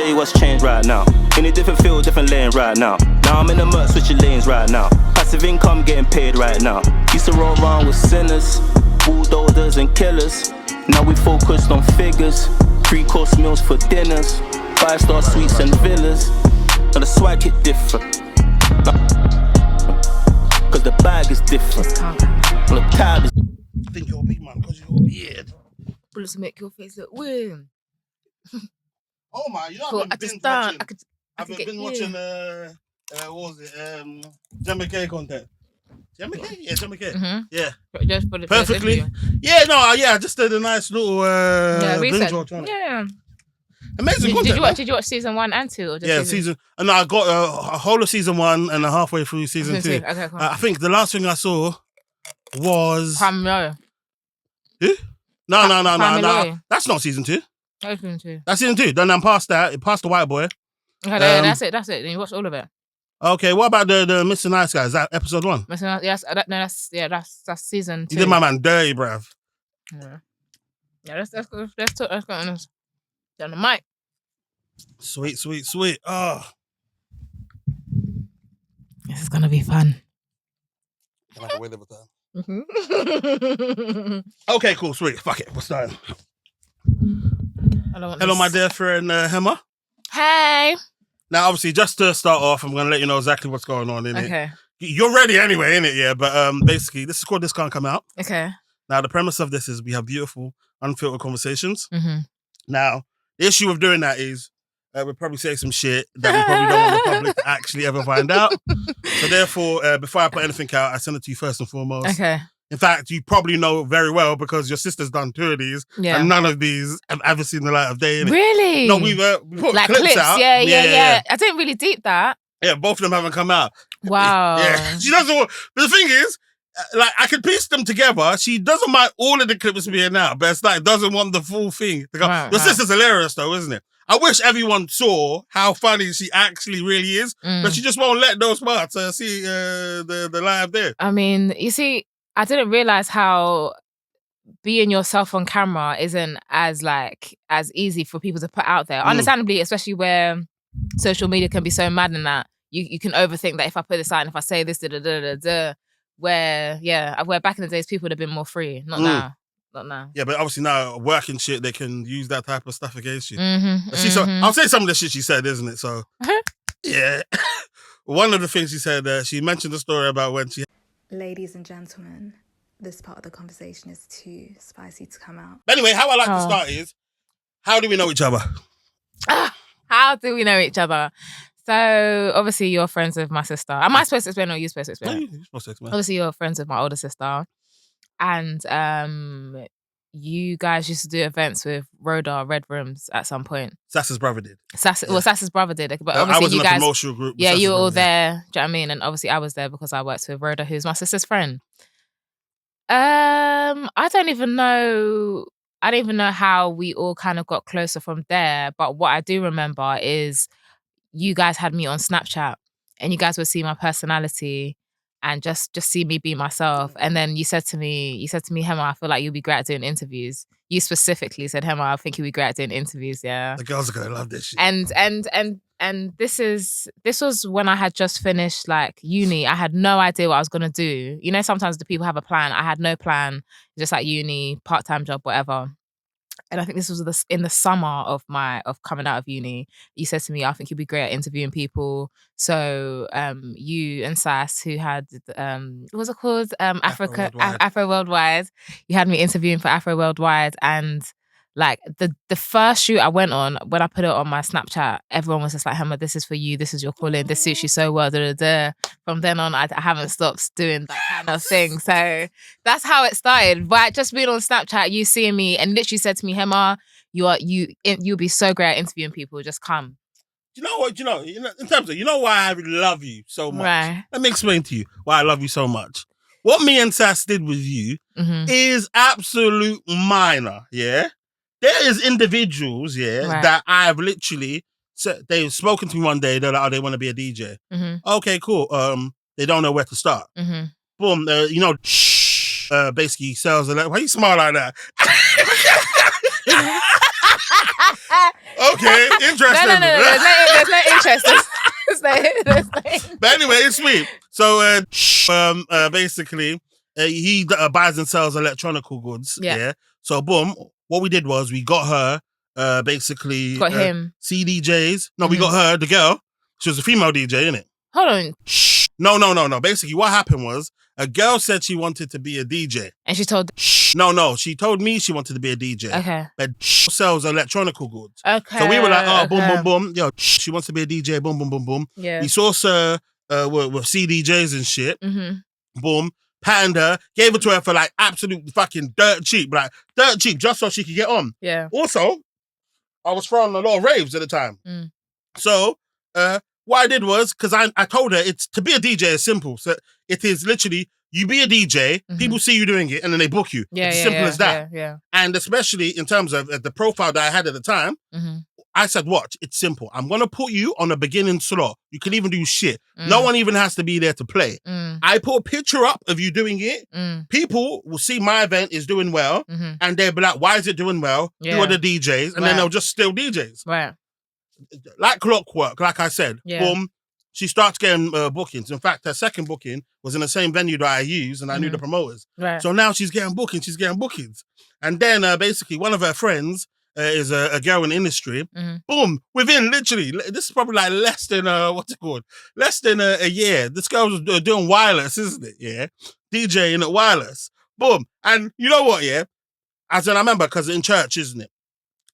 tell you what's changed right now. In a different field, different lane right now. Now I'm in the murk, switching lanes right now. Passive income getting paid right now. Used to roll around with sinners, bulldozers and killers. Now we focused on figures, 3-course meals for dinners, 5-star suites and villas. Now the swag hit different, cause the bag is different. Well, the tab is. I think you're a big man because you're weird. Bullets make your face look weird. Oh my, you know Cool. I've been watching what was it? Hemah K content. Hemah K? Yeah, Hemah K. Mm-hmm. Yeah. Just for the Perfectly. Yeah, no, I just did a nice little binge watch on it. Yeah. Amazing content. Did you watch season 1 and 2? Or just season. And I got a whole of season 1 and halfway through season 2. Okay, cool. I think the last thing I saw was Camilo. Who? No. That's not season 2. That's season 2. That's season 2. Then I'm past that. Past the white boy. Okay, that's it. Then you watched all of it. Okay, what about the Mr. Nice Guy? Is that episode 1? Yes, that's season 2. You did my man dirty, bruv. Yeah, let's go on this. On the mic. Sweet. Oh. This is gonna be fun. Can I have a wait time? Okay, cool, sweet. Fuck it, we're starting. Hello, my dear friend Hemah. Hey. Now, obviously, just to start off, I'm going to let you know exactly what's going on in it. Okay. You're ready anyway, innit? Yeah, but basically, this is called This Can't Come Out. Okay. Now, the premise of this is we have beautiful, unfiltered conversations. Mm-hmm. Now, the issue with doing that is we'll probably say some shit that we probably don't want the public to actually ever find out. So therefore, before I put anything out, I send it to you first and foremost. Okay. In fact, you probably know very well because your sister's done 2 of these, and none of these have ever seen the light of day. Innit? Really? No, we put like clips out. Yeah. I didn't really deep that. Yeah, both of them haven't come out. Wow. Yeah, she doesn't want. But the thing is, like, I could piece them together. She doesn't mind all of the clips being out, but it's like doesn't want the full thing to go. Your sister's hilarious, though, isn't it? I wish everyone saw how funny she actually really is, but she just won't let those parts see the light of day. I mean, you see, I didn't realize how being yourself on camera isn't as easy for people to put out there. Understandably, especially where social media can be so mad in that you can overthink that if I put this out and if I say this, where back in the days people would have been more free. Not now. Yeah, but obviously now working shit, they can use that type of stuff against you. Mm-hmm. I'll say some of the shit she said, isn't it? So yeah, one of the things she said, she mentioned the story about when she. Ladies and gentlemen, this part of the conversation is too spicy to come out. Anyway, how I like to start is, how do we know each other? How do we know each other? So, obviously, you're friends with my sister. Am I supposed to explain or are you supposed to explain? No, you're supposed to explain. Obviously, you're friends with my older sister. And you guys used to do events with Rhoda Red Rooms at some point. Sass's brother did. Sass's brother did. But obviously, I was in you a guys, promotional group. Yeah, you were all there. Yeah. Do you know what I mean? And obviously, I was there because I worked with Rhoda, who's my sister's friend. I don't even know how we all kind of got closer from there. But what I do remember is you guys had me on Snapchat and you guys would see my personality and just see me be myself. And then you said to me, Hemah, I feel like you'll be great at doing interviews. You specifically said, Hemah, I think you'll be great at doing interviews. Yeah. The girls are going to love this shit. And this was when I had just finished like uni. I had no idea what I was going to do. You know, sometimes the people have a plan. I had no plan, just like uni, part-time job, whatever. And I think this was in the summer of coming out of uni. You said to me, I think you'd be great at interviewing people. So you and Sass, who had, what was it called? Afro Worldwide. You had me interviewing for Afro Worldwide. And like the first shoot I went on, when I put it on my Snapchat, everyone was just like, Hemah, this is for you. This is your calling. This suits you so well. From then on, I haven't stopped doing that kind of thing. So that's how it started. But just being on Snapchat, you seeing me and literally said to me, Hemah, you'll be so great at interviewing people. Just come. You know what? In terms of, why I love you so much? Right. Let me explain to you why I love you so much. What me and Sass did with you is absolute minor, yeah? There is individuals, that I've literally said, they've spoken to me one day, they're like, oh, they want to be a DJ. Okay, cool. They don't know where to start. Boom, basically sells a lot. Why you smile like that? Okay, interesting. No. There's no interest. But anyway, it's sweet. So, basically, he buys and sells electronical goods. Yeah. So, boom. What we did was we got her, basically, got him CDJs. No, we got her, the girl. She was a female DJ, innit? Hold on. No. Basically, what happened was a girl said she wanted to be a DJ. And she told... No. She told me she wanted to be a DJ. Okay. But sells electronical goods. Okay. So we were like, oh, boom, boom. Yo, she wants to be a DJ. Boom, boom, boom, boom. Yeah. We saw her with CDJs and shit. Mm-hmm. Boom. Patterned her. Gave it to her for like absolute fucking dirt cheap. Like, dirt cheap just so she could get on. Yeah. Also, I was throwing a lot of raves at the time. So, what I did was, because I told her it's to be a DJ is simple. So it is literally, you be a DJ, people see you doing it, and then they book you. It's as simple as that. Yeah. And especially in terms of the profile that I had at the time, I said, watch, it's simple. I'm going to put you on a beginning slot. You can even do shit. No one even has to be there to play. I put a picture up of you doing it. People will see my event is doing well, and they'll be like, why is it doing well? Who are the DJs? And then they'll just steal DJs. Right. Like clockwork, like I said. Yeah. Boom. She starts getting bookings. In fact, her second booking was in the same venue that I used, and I knew the promoters. Right. So now she's getting bookings. And then basically one of her friends is a girl in the industry. Boom. Within literally, this is probably like less than, less than a year. This girl was doing wireless, isn't it? Yeah. DJing at wireless. Boom. And you know what, yeah? As in, I remember, because in church, isn't it?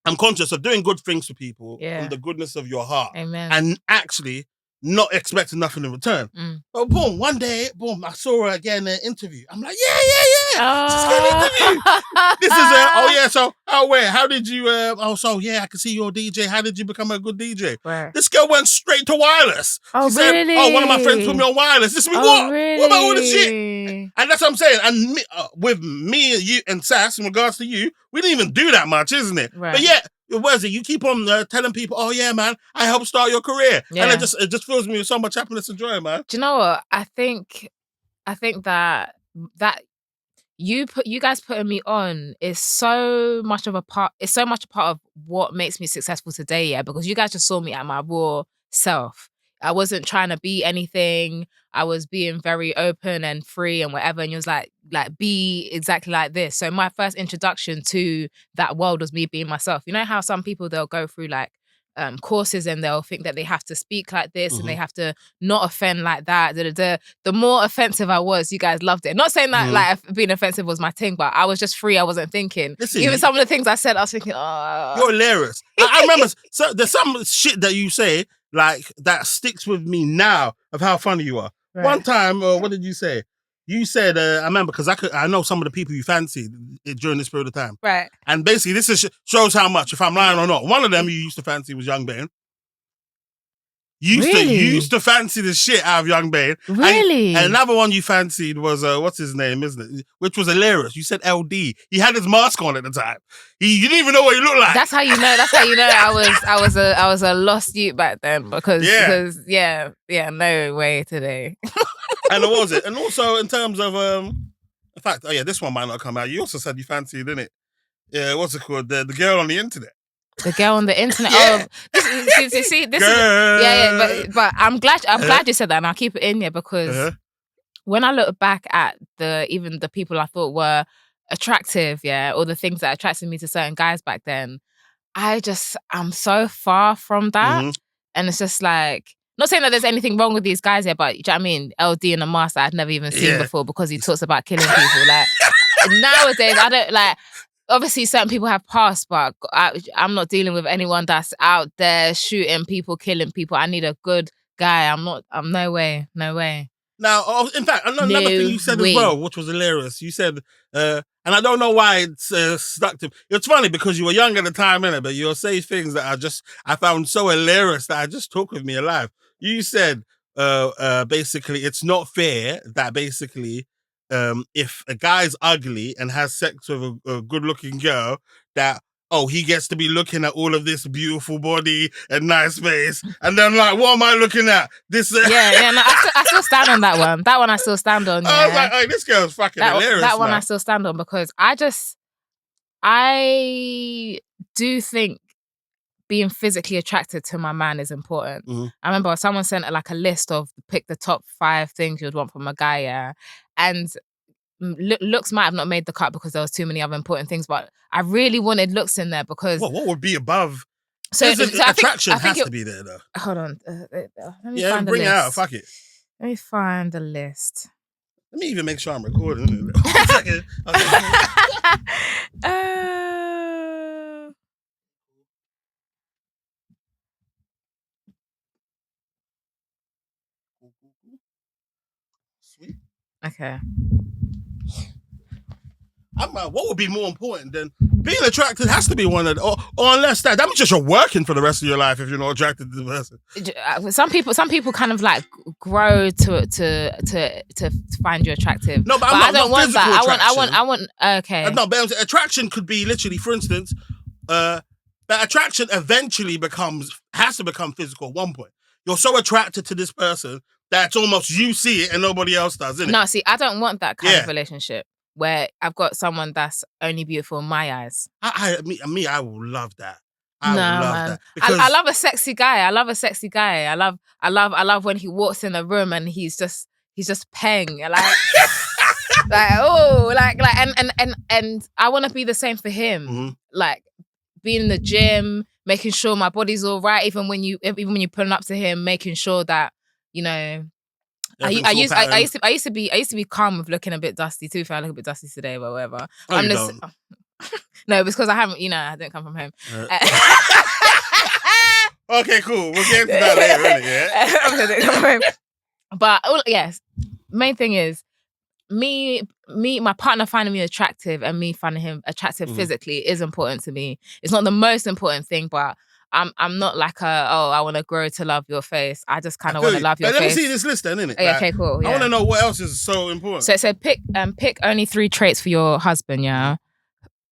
I'm conscious of doing good things for people from the goodness of your heart. Amen. And actually not expecting nothing in return. But boom, one day, boom, I saw her again in an interview. I'm like, yeah. She's getting an interview. This is how did you, I can see you're a DJ. How did you become a good DJ? Right. This girl went straight to wireless. Oh, she really? said, one of my friends put me on wireless. This is what? Really? What about all this shit? And that's what I'm saying. And with me and you and Sass, in regards to you, we didn't even do that much, isn't it? Right. But yet, what is it? You keep on telling people, oh yeah, man, I helped start your career. Yeah. And it just fills me with so much happiness and joy, man. Do you know what? I think that you guys putting me on is so much a part of what makes me successful today, yeah, because you guys just saw me at my raw self. I wasn't trying to be anything. I was being very open and free and whatever. And you was like be exactly like this. So my first introduction to that world was me being myself. You know how some people, they'll go through like courses and they'll think that they have to speak like this and they have to not offend like that. The more offensive I was, you guys loved it. Not saying that like being offensive was my thing, but I was just free. I wasn't thinking. Listen, even some of the things I said, I was thinking, oh. You're hilarious. I remember, so there's some shit that you say, like, that sticks with me now of how funny you are. Right. One time, what did you say? You said, I remember, because I know some of the people you fancied during this period of time. Right. And basically, this shows how much, if I'm lying or not. One of them you used to fancy was Young Bane. You used to fancy the shit out of Young Bane. Really? And another one you fancied was, what's his name, isn't it? Which was hilarious. You said LD. He had his mask on at the time. You didn't even know what he looked like. That's how you know. I was a lost youth back then because no way today. And what was it? And also in terms of, in fact, this one might not come out. You also said you fancied, didn't it? Yeah, what's it called? The girl on the internet. The girl on the internet. Yeah. But I'm glad you said that, and I'll keep it in here because when I look back at even the people I thought were attractive, or the things that attracted me to certain guys back then, I'm so far from that, and it's just like. Not saying that there's anything wrong with these guys here, but you know what I mean? LD in a mask that I'd never even seen before because he talks about killing people. Like nowadays, I don't like. Obviously, certain people have passed, but I'm not dealing with anyone that's out there shooting people, killing people. I need a good guy. I'm no way. Now, in fact, another thing you said as well, which was hilarious. You said, and I don't know why it's stuck to. It's funny because you were young at the time, innit? But you'll say things that I found so hilarious that I just took with me alive. You said, basically, it's not fair that basically, if a guy's ugly and has sex with a good-looking girl, that he gets to be looking at all of this beautiful body and nice face, and then like, what am I looking at? This. No, I still stand on that one. That one I still stand on. I was like, hey, this girl's fucking hilarious. That one I still stand on because I do think being physically attracted to my man is important. I remember someone sent like a list of pick the top 5 things you'd want from a guy, yeah, and looks might have not made the cut because there was too many other important things, but I really wanted looks in there because what would be above? So attraction has to be there though. Hold on, let me find the bring list. it out. Fuck it. Let me find the list. Let me even make sure I'm recording. 1 second. Sweet. Okay. What would be more important than being attracted? Has to be one of, or unless that means just you're working for the rest of your life if you're not attracted to the person. Some people kind of like grow to find you attractive. No, but I don't want that. Attraction. I want. Okay. No, but attraction could be literally, for instance, that attraction eventually has to become physical at one point. You're so attracted to this person that it's almost you see it and nobody else does, isn't it? No, see, I don't want that kind of relationship where I've got someone that's only beautiful in my eyes. I will love that. I would love that. Because I love a sexy guy. I love when he walks in the room and he's just paying. Like and I want to be the same for him. Like being in the gym, making sure my body's all right, even when you're pulling up to him, making sure that, you know, I used to be calm with looking a bit dusty too. If I look a bit dusty today, but whatever. No, because I haven't. You know, I didn't come from home. Okay, cool. We'll get into that later, really. Yeah. I didn't come from home. But yes, main thing is me, my partner finding me attractive and me finding him attractive physically is important to me. It's not the most important thing, but I'm not like I want to grow to love your face. I just kind of want to love your face. Let me see this list then, innit? Okay, cool. Yeah. I want to know what else is so important. So pick only 3 traits for your husband, yeah?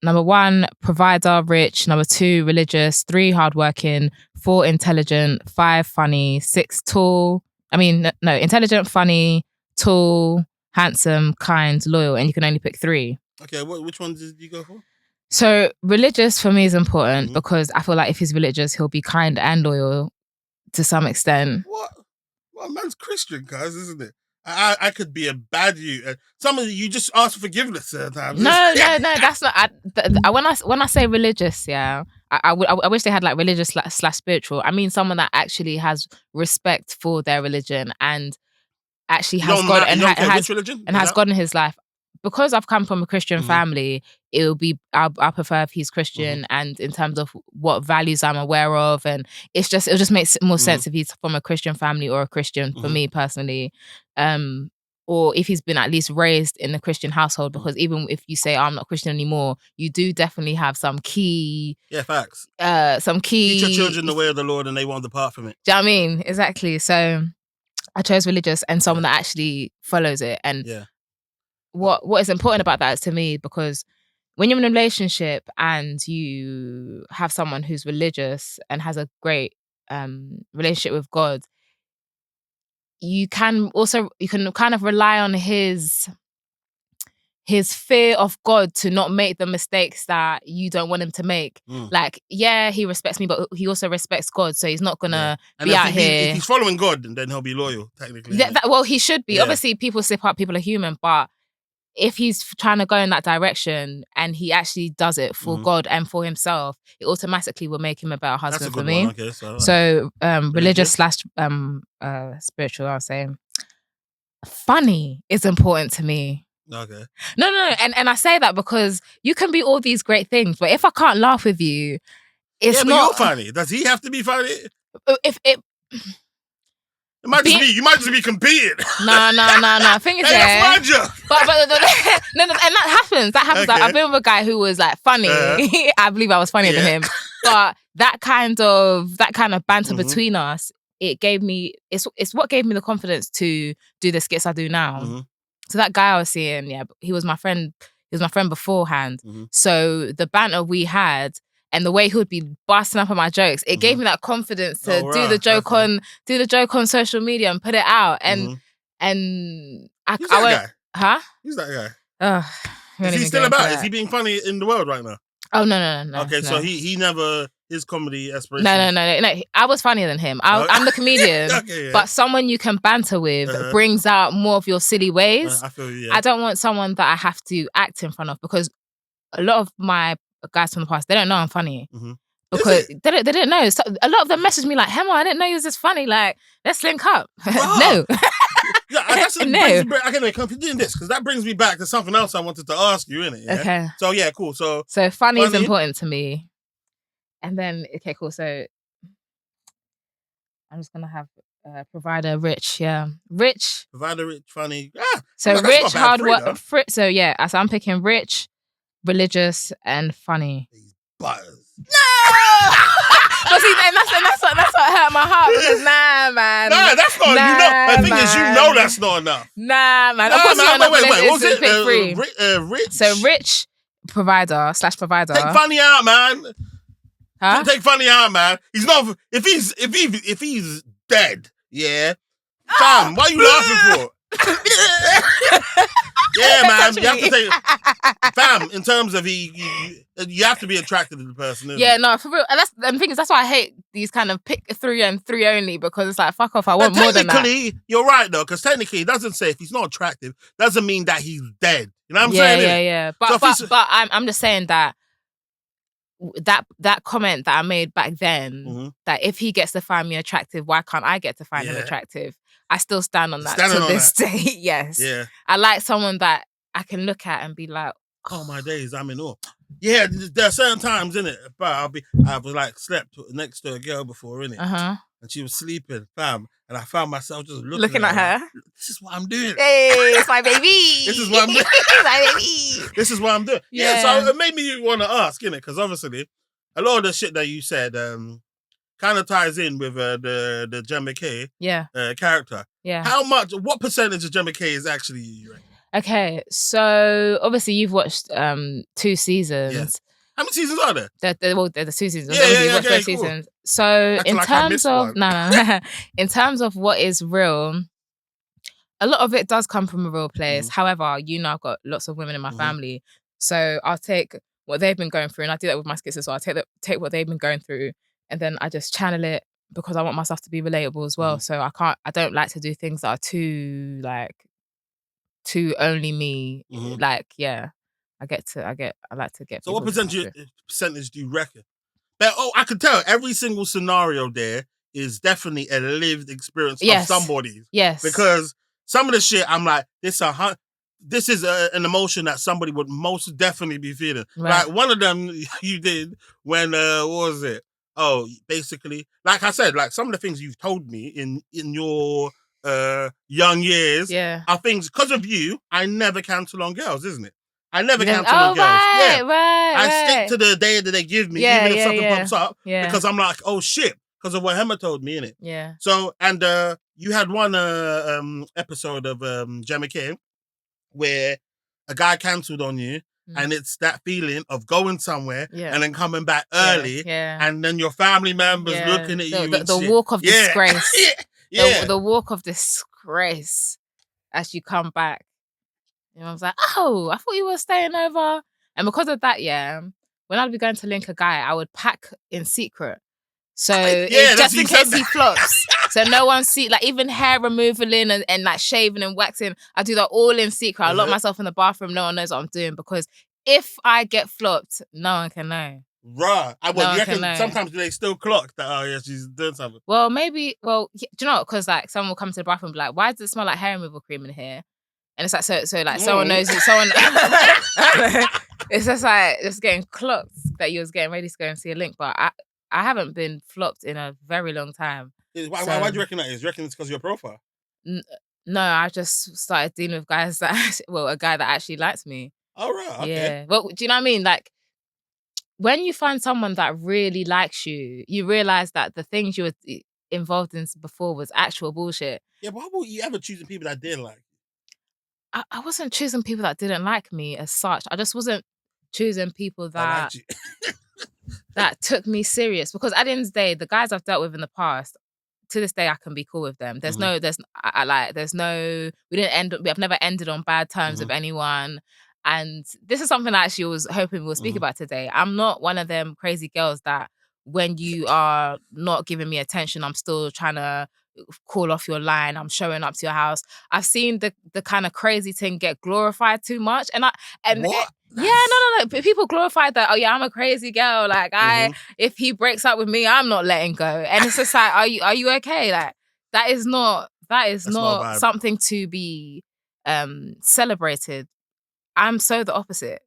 Number 1, provider, rich. Number 2, religious. 3, hardworking. 4, intelligent. 5, funny. 6, tall. Intelligent, funny, tall, handsome, kind, loyal. And you can only pick 3. Okay, which ones did you go for? So religious for me is important because I feel like if he's religious, he'll be kind and loyal to some extent. What? Well, man's Christian, guys, isn't it? I could be a bad you. Some of you just ask for forgiveness sometimes. No, that's not. When I say religious, yeah, I wish they had like religious / spiritual. I mean someone that actually has respect for their religion and actually has God has God in his life. Because I've come from a Christian family, I'll prefer if he's Christian and in terms of what values I'm aware of, and it'll just make more sense if he's from a Christian family or a Christian for me personally, or if he's been at least raised in a Christian household. Because even if you say I'm not Christian anymore, you do definitely have some key facts. Some key. Teach your children the way of the Lord, and they won't depart from it. Do you know what I mean? Exactly. So I chose religious and someone that actually follows it. And what is important about that is to me, because when you're in a relationship and you have someone who's religious and has a great relationship with God, you can kind of rely on his fear of God to not make the mistakes that you don't want him to make. Like, yeah, he respects me, but he also respects God, so he's not gonna be out here. If he's following God, then he'll be loyal, technically. Well, he should be. Yeah. Obviously, people slip up, people are human, but if he's trying to go in that direction and he actually does it for God and for himself, it automatically will make him a better husband for me. Okay, so religious / spiritual, I'll say. Funny is important to me. Okay. No. And I say that because you can be all these great things, but if I can't laugh with you, it's not... you're funny. Does he have to be funny? You might just be competing. No. Thing is, that's my job. But and that happens. Okay. I've been with a guy who was like funny. I believe I was funnier than him. But that kind of banter between us, it's what gave me the confidence to do the skits I do now. So that guy I was seeing, he was my friend. He was my friend beforehand. So the banter we had and the way he would be busting up on my jokes, it gave me that confidence to do the joke on social media and put it out. And I went, guy? Huh? Who's that guy? Is he still about? Is he being funny in the world right now? Oh no. Okay, so he never his comedy aspirations? No. I was funnier than him. I'm the comedian, okay, yeah. but someone you can banter with brings out more of your silly ways. I feel you, yeah. I don't want someone that I have to act in front of, because a lot of my guys from the past, they don't know I'm funny. Mm-hmm. Because they didn't know. So a lot of them messaged me like, Hemah, I didn't know you was this funny. Like, let's link up. No. Yeah, that's No. Okay, continue this, because that brings me back to something else I wanted to ask you, innit? Yeah? Okay. So yeah, cool. So funny is important to me. And then, okay, cool. So I'm just gonna have provider rich, yeah. Rich. Provider rich, funny. So rich, hard work. So yeah, so I'm picking rich, religious, and funny. These butters. No! But see, and that's what hurt my heart, because nah, man. Nah, that's not. The thing is, that's not enough. Nah, man. Of course not. Wait. What was it? Rich. So rich, provider. Take funny out, man. Huh? Take funny out, man. He's not. If he's dead, yeah. Fam, what are you laughing for? Yeah, man. You have to take. Fam, in terms of you have to be attracted to the person. Yeah, no, for real. And the thing is, that's why I hate these kind of pick 3 and 3 only, because it's like, fuck off. I want more than that. Technically, you're right though, because technically, it doesn't say if he's not attractive, doesn't mean that he's dead. You know what I'm saying? Yeah. But I'm just saying that comment that I made back then, that if he gets to find me attractive, why can't I get to find him attractive? I still stand on that to this day. Yes. Yeah. I like someone that I can look at and be like, oh my days, I'm in awe. Yeah, there are certain times, innit? But I've like slept next to a girl before, innit? And she was sleeping, fam. And I found myself just looking at her. This is what I'm doing. Hey, it's my baby. This is what I'm doing. It's my baby. This is what I'm doing. Yeah, so it made me want to ask, innit? Because obviously, a lot of the shit that you said kind of ties in with the Hemah K character. Yeah. What percentage of Hemah K is actually you? Right? Okay, so obviously you've watched 2 seasons. Yeah. How many seasons are there? There's 2 seasons. You've watched both seasons. So in terms of in terms of what is real, a lot of it does come from a real place. However, I've got lots of women in my family, so I'll take what they've been going through, and I do that with my skits as well. I take what they've been going through, and then I just channel it, because I want my stuff to be relatable as well. So I don't like to do things that are too only me. Like, yeah, I like to get. So what percentage do you reckon? But, I can tell every single scenario there is definitely a lived experience of somebody. Yes. Because some of the shit, I'm like, this is an emotion that somebody would most definitely be feeling. Right. Like one of them you did when, what was it? Oh, basically, like I said, like some of the things you've told me in your young years are things, because of you, I never cancel on girls, isn't it? I never cancel on girls. I stick to the day that they give me, even if something pops up, because I'm like, oh shit, because of what Hemah told me, innit? Yeah. So, and you had one episode of Hemah K where a guy cancelled on you, and it's that feeling of going somewhere and then coming back early, and then your family members looking at you. The walk of disgrace. The walk of disgrace as you come back. And I was like, oh, I thought you were staying over. And because of that, when I'd be going to link a guy, I would pack in secret. So just in case he flops. So no one see, like even hair removaling and like shaving and waxing, I do that all in secret. I lock myself in the bathroom. No one knows what I'm doing, because if I get flopped, no one can know. Right. You reckon sometimes they still clock that, oh yeah, she's doing something? Well, maybe, do you know, because like someone will come to the bathroom and be like, why does it smell like hair removal cream in here? And it's like, so like someone knows it, someone, it's just like, just getting clocked that you was getting ready to go and see a link. But I haven't been flopped in a very long time. Why do you reckon that is? Do you reckon it's because of your profile? No, I just started dealing with guys that, a guy that actually likes me. Oh, right. Okay. Yeah. Well, do you know what I mean? Like, when you find someone that really likes you, you realize that the things you were involved in before was actual bullshit. Yeah, but how about you ever choosing people that didn't like you? I wasn't choosing people that didn't like me as such. I just wasn't choosing people that that took me serious. Because at the end of the day, the guys I've dealt with in the past, to this day, I can be cool with them. There's no, I've never ended on bad terms with anyone. And this is something I actually was hoping we'll speak about today. I'm not one of them crazy girls that when you are not giving me attention, I'm still trying to call off your line. I'm showing up to your house. I've seen the kind of crazy thing get glorified too much, and What? No. But people glorify that. Oh yeah, I'm a crazy girl. Like if he breaks up with me, I'm not letting go. And it's just like, are you okay? Like that is not something to be celebrated. I'm so the opposite.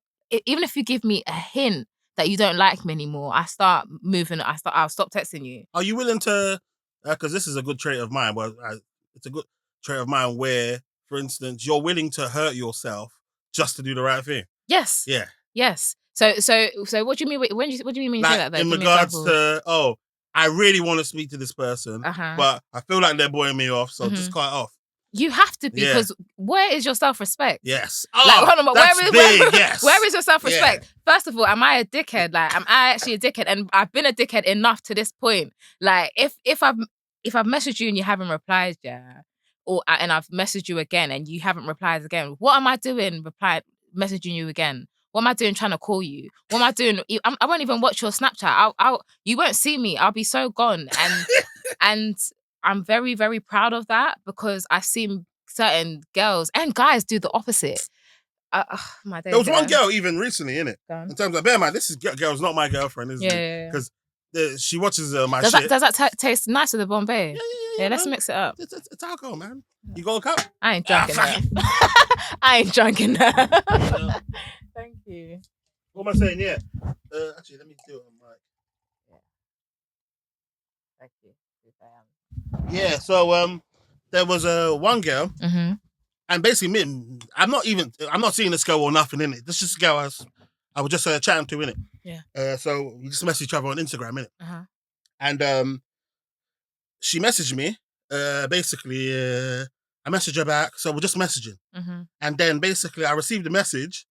Even if you give me a hint that you don't like me anymore, I'll stop texting you. Are you willing to? Because this is a good trait of mine. Well, it's a good trait of mine where, for instance, you're willing to hurt yourself just to do the right thing. Yes. Yeah. Yes. So what do you mean? What do you mean when you say that? Though? In regards to, I really want to speak to this person, but I feel like they're blowing me off, so just cut it off. You have to, because where is your self-respect? Yes. Where is your self-respect? Yeah. First of all, am I a dickhead? Like, am I actually a dickhead? And I've been a dickhead enough to this point. Like, if I've messaged you and you haven't replied, and I've messaged you again and you haven't replied again, what am I doing? Messaging you again? What am I doing trying to call you? What am I doing? I won't even watch your Snapchat. You won't see me. I'll be so gone. And I'm very, very proud of that, because I've seen certain girls and guys do the opposite. My days. There was one girl even recently, innit? In terms of, bear in mind, this girl's not my girlfriend, isn't it? Because she watches my shit. Does that taste nicer than Bombay? Yeah, let's mix it up. It's alcohol, man. You got a cup? I ain't drinking that. I ain't drinking that. Thank you. What am I saying? Yeah. Actually, let me do it on mic. Thank you. Yeah, so there was one girl, and basically I'm not seeing this girl or nothing in it. This is just a girl I was just chatting to in it. Yeah. So we just messaged each other on Instagram in it, and she messaged me. Basically, I messaged her back, so we're just messaging, and then basically I received a message,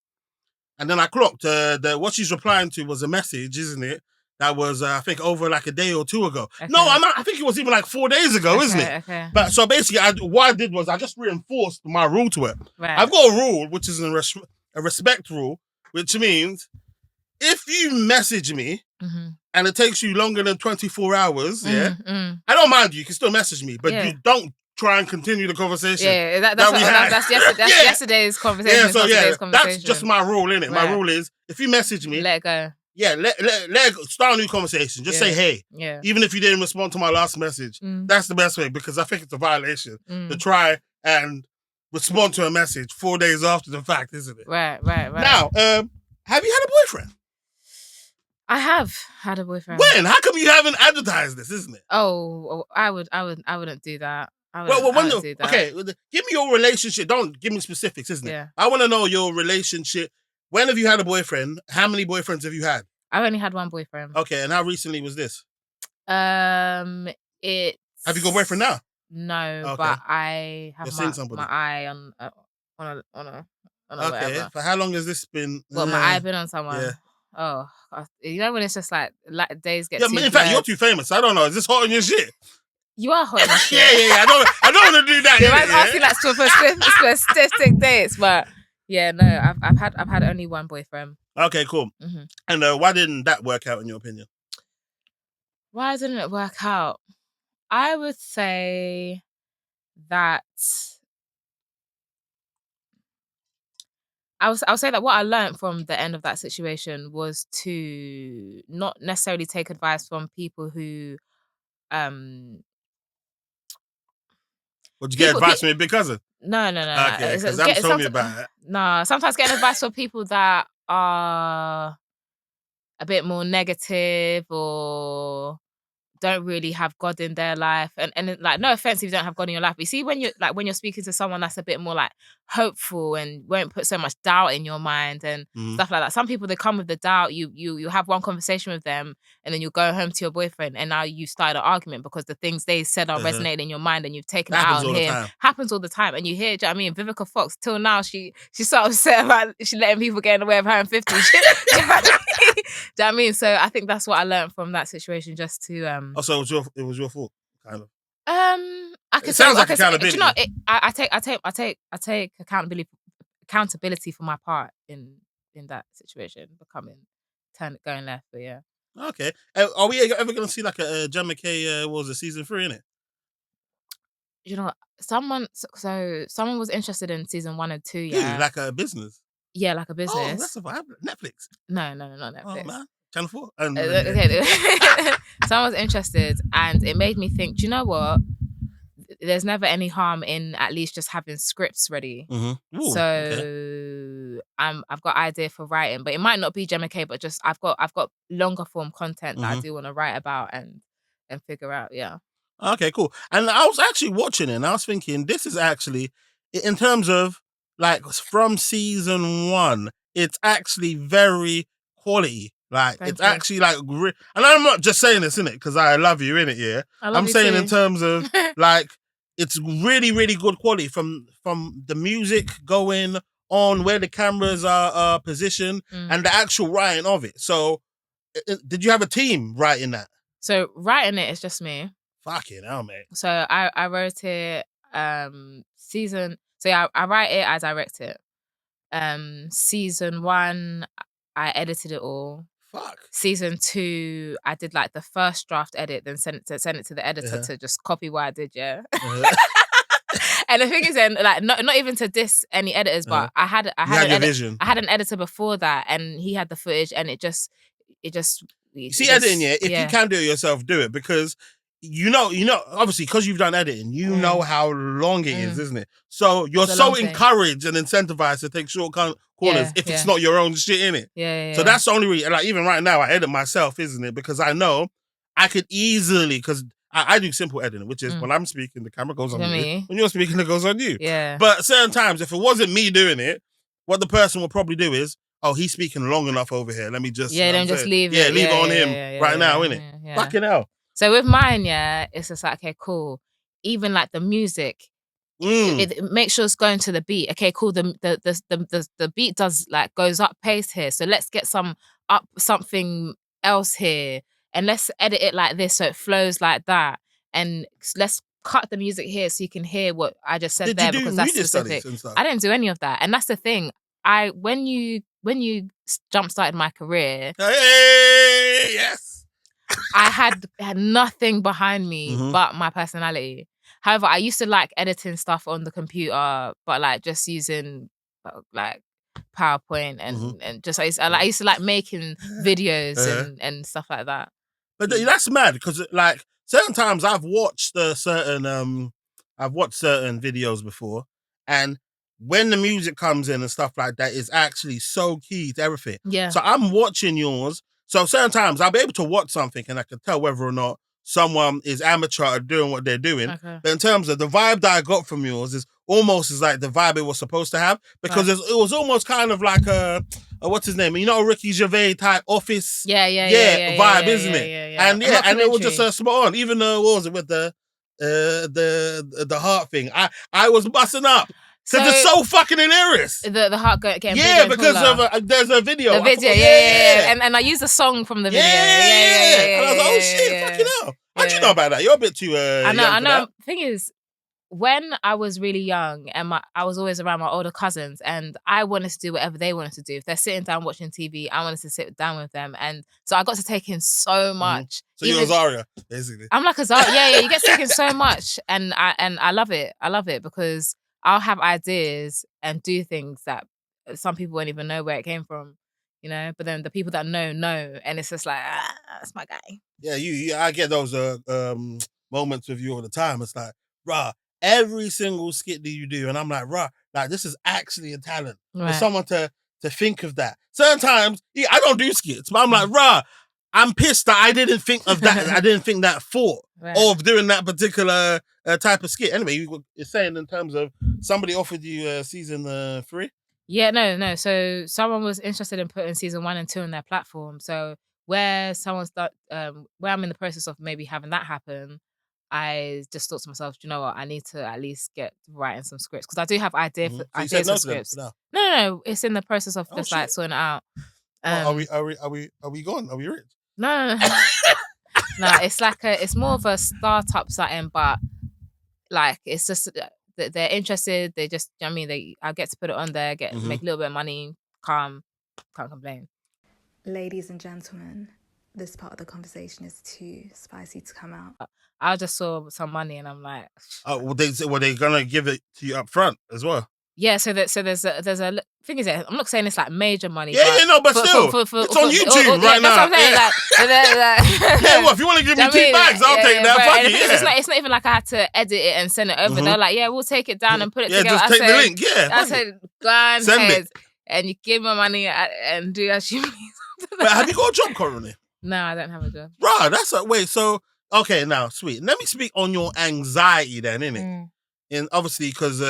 and then I clocked what she's replying to was a message, isn't it? That was, I think, over like a day or two ago. Okay. No, I think it was even like 4 days ago, isn't it? Okay. But so basically, what I did was I just reinforced my rule to her. Right. I've got a rule, which is a respect rule, which means if you message me and it takes you longer than 24 hours, I don't mind you. You can still message me, but you don't try and continue the conversation. Yeah, that's yesterday's conversation. Yeah, so that's just my rule, innit? Right. My rule is if you message me, let it go. Yeah, let start a new conversation. Just say hey. Yeah. Even if you didn't respond to my last message, that's the best way, because I think it's a violation to try and respond to a message 4 days after the fact, isn't it? Right. Now, have you had a boyfriend? I have had a boyfriend. When? How come you haven't advertised this, isn't it? Oh, I wouldn't do that. Okay, give me your relationship. Don't give me specifics, isn't it? Yeah. I want to know your relationship. When have you had a boyfriend? How many boyfriends have you had? I've only had one boyfriend. Okay, and how recently was this? It's... Have you got a boyfriend now? No, okay. But I have my eye on a okay, whatever. For how long has this been? Well, my eye been on someone. Yeah. Oh, you know when it's just like days get. Yeah, in fact, you're too famous. I don't know. Is this hot on your shit? You are hot on your shit. Yeah. I don't want to do that. You're asking like specific dates, but. Yeah, no, I've had only one boyfriend. Okay, cool. And why didn't that work out in your opinion? Why didn't it work out? I would say that I'll say that what I learned from the end of that situation was to not necessarily take advice from people who Would you get advice from your big cousin? No. Okay, because that told me about it. No, sometimes getting advice from people that are a bit more negative or don't really have God in their life, and like, no offense if you don't have God in your life, but you see when you're speaking to someone that's a bit more like hopeful and won't put so much doubt in your mind and stuff like that. Some people, they come with the doubt. You have one conversation with them and then you go home to your boyfriend and now you start an argument because the things they said are resonating in your mind and you've taken it out on him. Happens all the time. And you hear, do you know what I mean? Vivica Fox, till now, she's sort of upset about she letting people get in the way of her and 50. Do you know what I mean? So I think that's what I learned from that situation, just to so it was your fault, kind of. It sounds like accountability. Do you know, I take accountability for my part in that situation, going left. But yeah. Okay. Are we ever going to see like a Hemah K, what was it, season 3 in it? You know, someone was interested in season 1 and 2, Who? Like a business? Yeah, like a Oh, business. that's a vibe. Netflix. No, not Netflix. Oh, man. Channel 4? Okay. Someone was interested, and it made me think, do you know what? There's never any harm in at least just having scripts ready. Mm-hmm. Ooh, so okay. I've got idea for writing, but it might not be Hemah K, but just I've got longer form content that I do want to write about and figure out. Yeah. Okay, cool. And I was actually watching it and I was thinking, this is actually, in terms of like from season 1, it's actually very quality. Like, Thank it's you. actually like, and I'm not just saying this, innit, because I love you, innit, yeah? I'm saying too. in terms of like, it's really, really good quality from the music going on, where the cameras are positioned, and the actual writing of it. So, did you have a team writing that? So writing it is just me. Fucking hell, mate. So I wrote it season. So yeah, I write it, I direct it. Season 1, I edited it all. Fuck. Season 2, I did like the first draft edit, then sent it to the editor to just copy what I did. Yeah. And the thing is, then like not even to diss any editors, but I had an editor before that, and he had the footage, and it just. You see, editing, yeah. If you can do it yourself, do it, because you know, obviously, because you've done editing, you know how long it is, isn't it? So you're so encouraged and incentivized to take short corners if it's not your own shit, in it. Yeah. So that's the only reason. Like, even right now, I edit myself, isn't it? Because I know I could easily, because I do simple editing, which is when I'm speaking, the camera goes on you. When you're speaking, it goes on you. Yeah. But certain times, if it wasn't me doing it, what the person will probably do is, oh, he's speaking long enough over here. Let me just just leave it. Yeah, leave it on him right now, innit? Yeah. Fucking hell. So with mine, it's just like, okay, cool. Even like the music, it makes sure it's going to the beat. Okay, cool. The beat goes up pace here. So let's get something else here, and let's edit it like this so it flows like that. And let's cut the music here so you can hear what I just said there, because that's specific. I didn't do any of that, and that's the thing. When you jump started my career, hey, yes. I had nothing behind me but my personality. However, I used to like editing stuff on the computer, but like just using like PowerPoint and just I used to like making videos and stuff like that. But that's mad, because like certain times I've watched certain videos before, and when the music comes in and stuff like that, is actually so key to everything. Yeah. So I'm watching yours. So certain times I'll be able to watch something and I can tell whether or not someone is amateur at doing what they're doing. Okay. But in terms of the vibe that I got from yours is almost as like the vibe it was supposed to have, because it was almost kind of like a what's his name? You know, Ricky Gervais type office. Vibe, isn't it? Yeah. And and it was just spot on. Even though what was it with the heart thing? I was busting up. Because it's so fucking hilarious. The heart getting because of there's a video. The video, yeah. And I used a song from the video. And I was like, oh shit, fucking hell. How'd you know about that? You're a bit too I know. The thing is, when I was really young and I was always around my older cousins, and I wanted to do whatever they wanted to do. If they're sitting down watching TV, I wanted to sit down with them. And so I got to take in so much. So you're Azaria, basically. I'm like Azaria. Yeah. You get to take in so much. And I love it. I love it because I'll have ideas and do things that some people won't even know where it came from, you know. But then the people that know, and it's just like, that's my guy. Yeah, I get those moments with you all the time. It's like, rah, every single skit that you do, and I'm like, rah, like this is actually a talent for someone to think of that. Certain times, I don't do skits, but I'm like, rah, I'm pissed that I didn't think of that. I didn't think that thought of doing that particular type of skit. Anyway, you're saying in terms of somebody offered you season 3? Yeah, no. So someone was interested in putting season 1 and 2 on their platform. So where where I'm in the process of maybe having that happen, I just thought to myself, do you know what? I need to at least get writing some scripts, because I do have ideas for scripts. No. It's in the process of just like sorting it out. Are we gone? Are we rich? No. No, it's like it's more of a startup setting, but like it's just they're interested. They just, I get to put it on there, make a little bit of money, can't complain. Ladies and gentlemen, this part of the conversation is too spicy to come out. I just saw some money and I'm like, oh, were they gonna give it to you up front as well? yeah. So there's a thing is that I'm not saying it's like major money. But still, it's on YouTube right now. That's what I'm saying. Like, yeah, well, if you want to give me 2 bags, I'll take that. Fuck it. It's not even like I had to edit it and send it over. They're like, yeah, we'll take it down and put it together. Yeah, just take the link. Yeah, I said, go on send ahead, it, and you give me money and do as you please. But have you got a job currently? No, I don't have a job. Right, that's a wait. So okay, now sweet. Let me speak on your anxiety then, innit? And obviously, because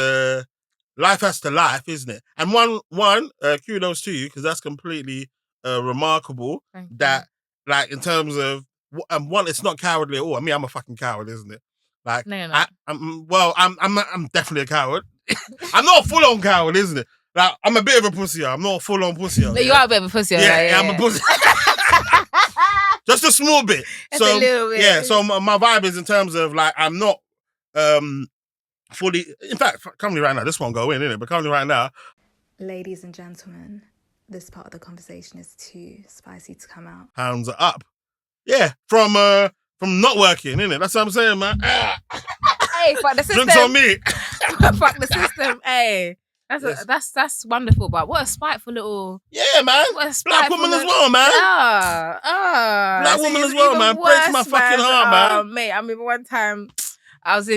life has to life, isn't it? And one, kudos to you because that's completely remarkable. That like in terms of one, it's not cowardly at all. I mean, I'm a fucking coward, isn't it? Like, no. I'm definitely a coward. I'm not a full on coward, isn't it? Like, I'm a bit of a pussy. I'm not a full on pussy. No, you are a bit of a pussy. Yeah, I'm a pussy. Just a small bit. Just a little bit. Yeah, so my vibe is in terms of like I'm not fully. In fact, currently right now, this won't go in, innit? But currently right now, Ladies and gentlemen, this part of the conversation is too spicy to come out. Hands are up. Yeah, from not working, innit? That's what I'm saying, man. Hey, fuck the system. Drinks on me. Fuck the system. Hey. That's wonderful, but what a spiteful little... Yeah, man. Black woman as well, man. Black woman as well, man. Breaks my fucking heart, man. Mate, I remember one time I was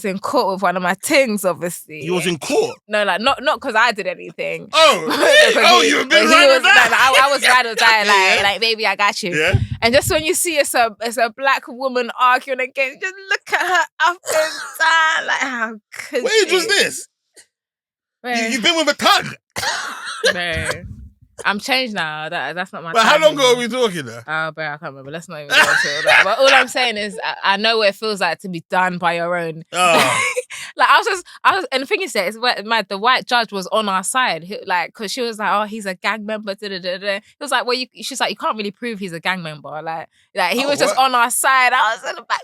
in court with one of my tings, obviously. You was in court? No, like not because I did anything. Oh, you were being ride or die? I was ride or die, like baby, I got you. Yeah. And just when you see it's a black woman arguing against, just look at her up and down, like how could What age was this? You've been with a thug. No. I'm changed now. That's not my. But how long ago are we talking there? Oh, bro, I can't remember. Let's not even go into all that. But all I'm saying is, I know what it feels like to be done by your own. Oh. Like I was, and the thing is that the white judge was on our side, because she was like, oh, he's a gang member. It was like, well, she's like, you can't really prove he's a gang member. Like he was just on our side. I was in the back.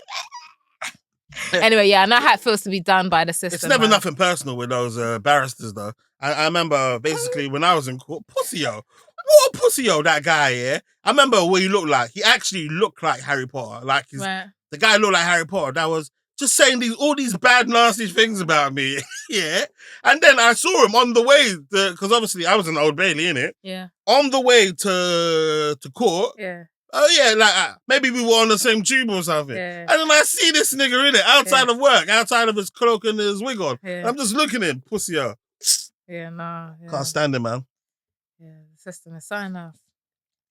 Anyway, yeah, I know how it feels to be done by the system. It's never nothing personal with those barristers, though. I remember basically when I was in court, pussy-o. What a pussy-o, that guy, yeah? I remember what he looked like. He actually looked like Harry Potter. Like, the guy looked like Harry Potter. That was just saying all these bad, nasty things about me, yeah? And then I saw him on the way, because obviously I was in Old Bailey, innit? Yeah. On the way to court. Yeah. Oh, yeah, like, maybe we were on the same tube or something. Yeah. And then I see this nigga in it, outside of work, outside of his cloak and his wig on. Yeah. I'm just looking at him, pussy-o. Yeah, no. Yeah. Can't stand it, man. Yeah, the system is so enough.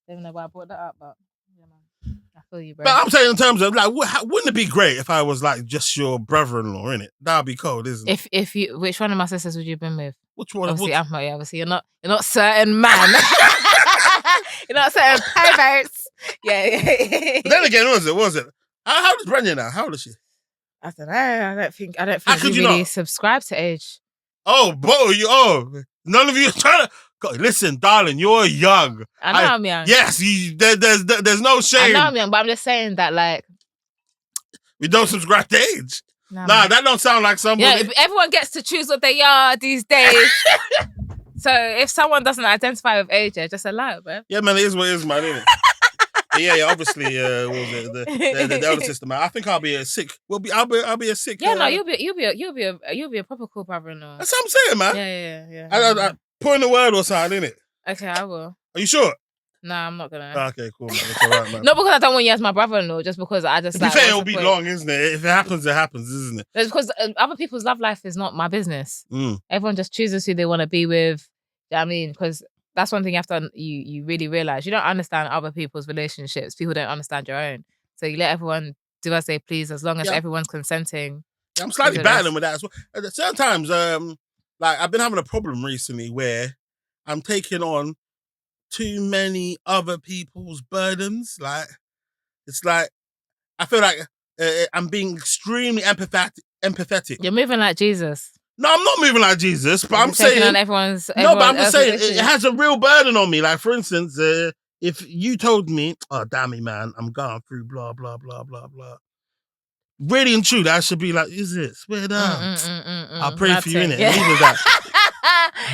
I don't know why I brought that up, but yeah, man. I feel you, bro. But I'm saying in terms of, like, wouldn't it be great if I was, like, just your brother-in-law, innit? That'd be cold, isn't it? If you, which one of my sisters would you have been with? Which one? Obviously, obviously, you're not certain man. You're not certain perverts. Yeah. But then again, was it? How old is Brenda now? How old is she? I don't know. I don't think you really not? subscribe to age. Oh, none of you are trying to. God, listen, darling, you're young. I know I'm young. Yes, there's no shame. I know I'm young, but I'm just saying that, like, we don't subscribe to age. Nah, that don't sound like somebody. Yeah, everyone gets to choose what they are these days. So if someone doesn't identify with age, just allow it, bro. Yeah, man, it is what it is, man, isn't it? Yeah, obviously, what was it? The elder sister, man. I think I'll be a sick. I'll be a sick. Yeah, no, you'll be a proper cool brother-in-law. That's what I'm saying, man. Yeah. I put in a word or something, innit? Okay, I will. Are you sure? No, I'm not gonna. Okay, cool, man. That's all right, man. Not because I don't want you as my brother-in-law, just because I just. To be fair, it'll be long, isn't it? If it happens, it happens, isn't it? It's because other people's love life is not my business. Mm. Everyone just chooses who they want to be with. You know what I mean? Because that's one thing you have to you really realize. You don't understand other people's relationships. People don't understand your own. So you let everyone do as they please as long as everyone's consenting. Yeah, I'm slightly battling with that as well. At certain times, like I've been having a problem recently where I'm taking on too many other people's burdens. Like it's like I feel like I'm being extremely empathetic. You're moving like Jesus. No, I'm not moving like Jesus, but I'm saying on everyone's no, but I'm just saying it has a real burden on me. Like for instance, if you told me, "Oh, damn it, man, I'm going through blah blah blah blah blah," really and truly, I should be like, "Is it? Swear down." I'll pray for you in it. Yeah. Leave it that.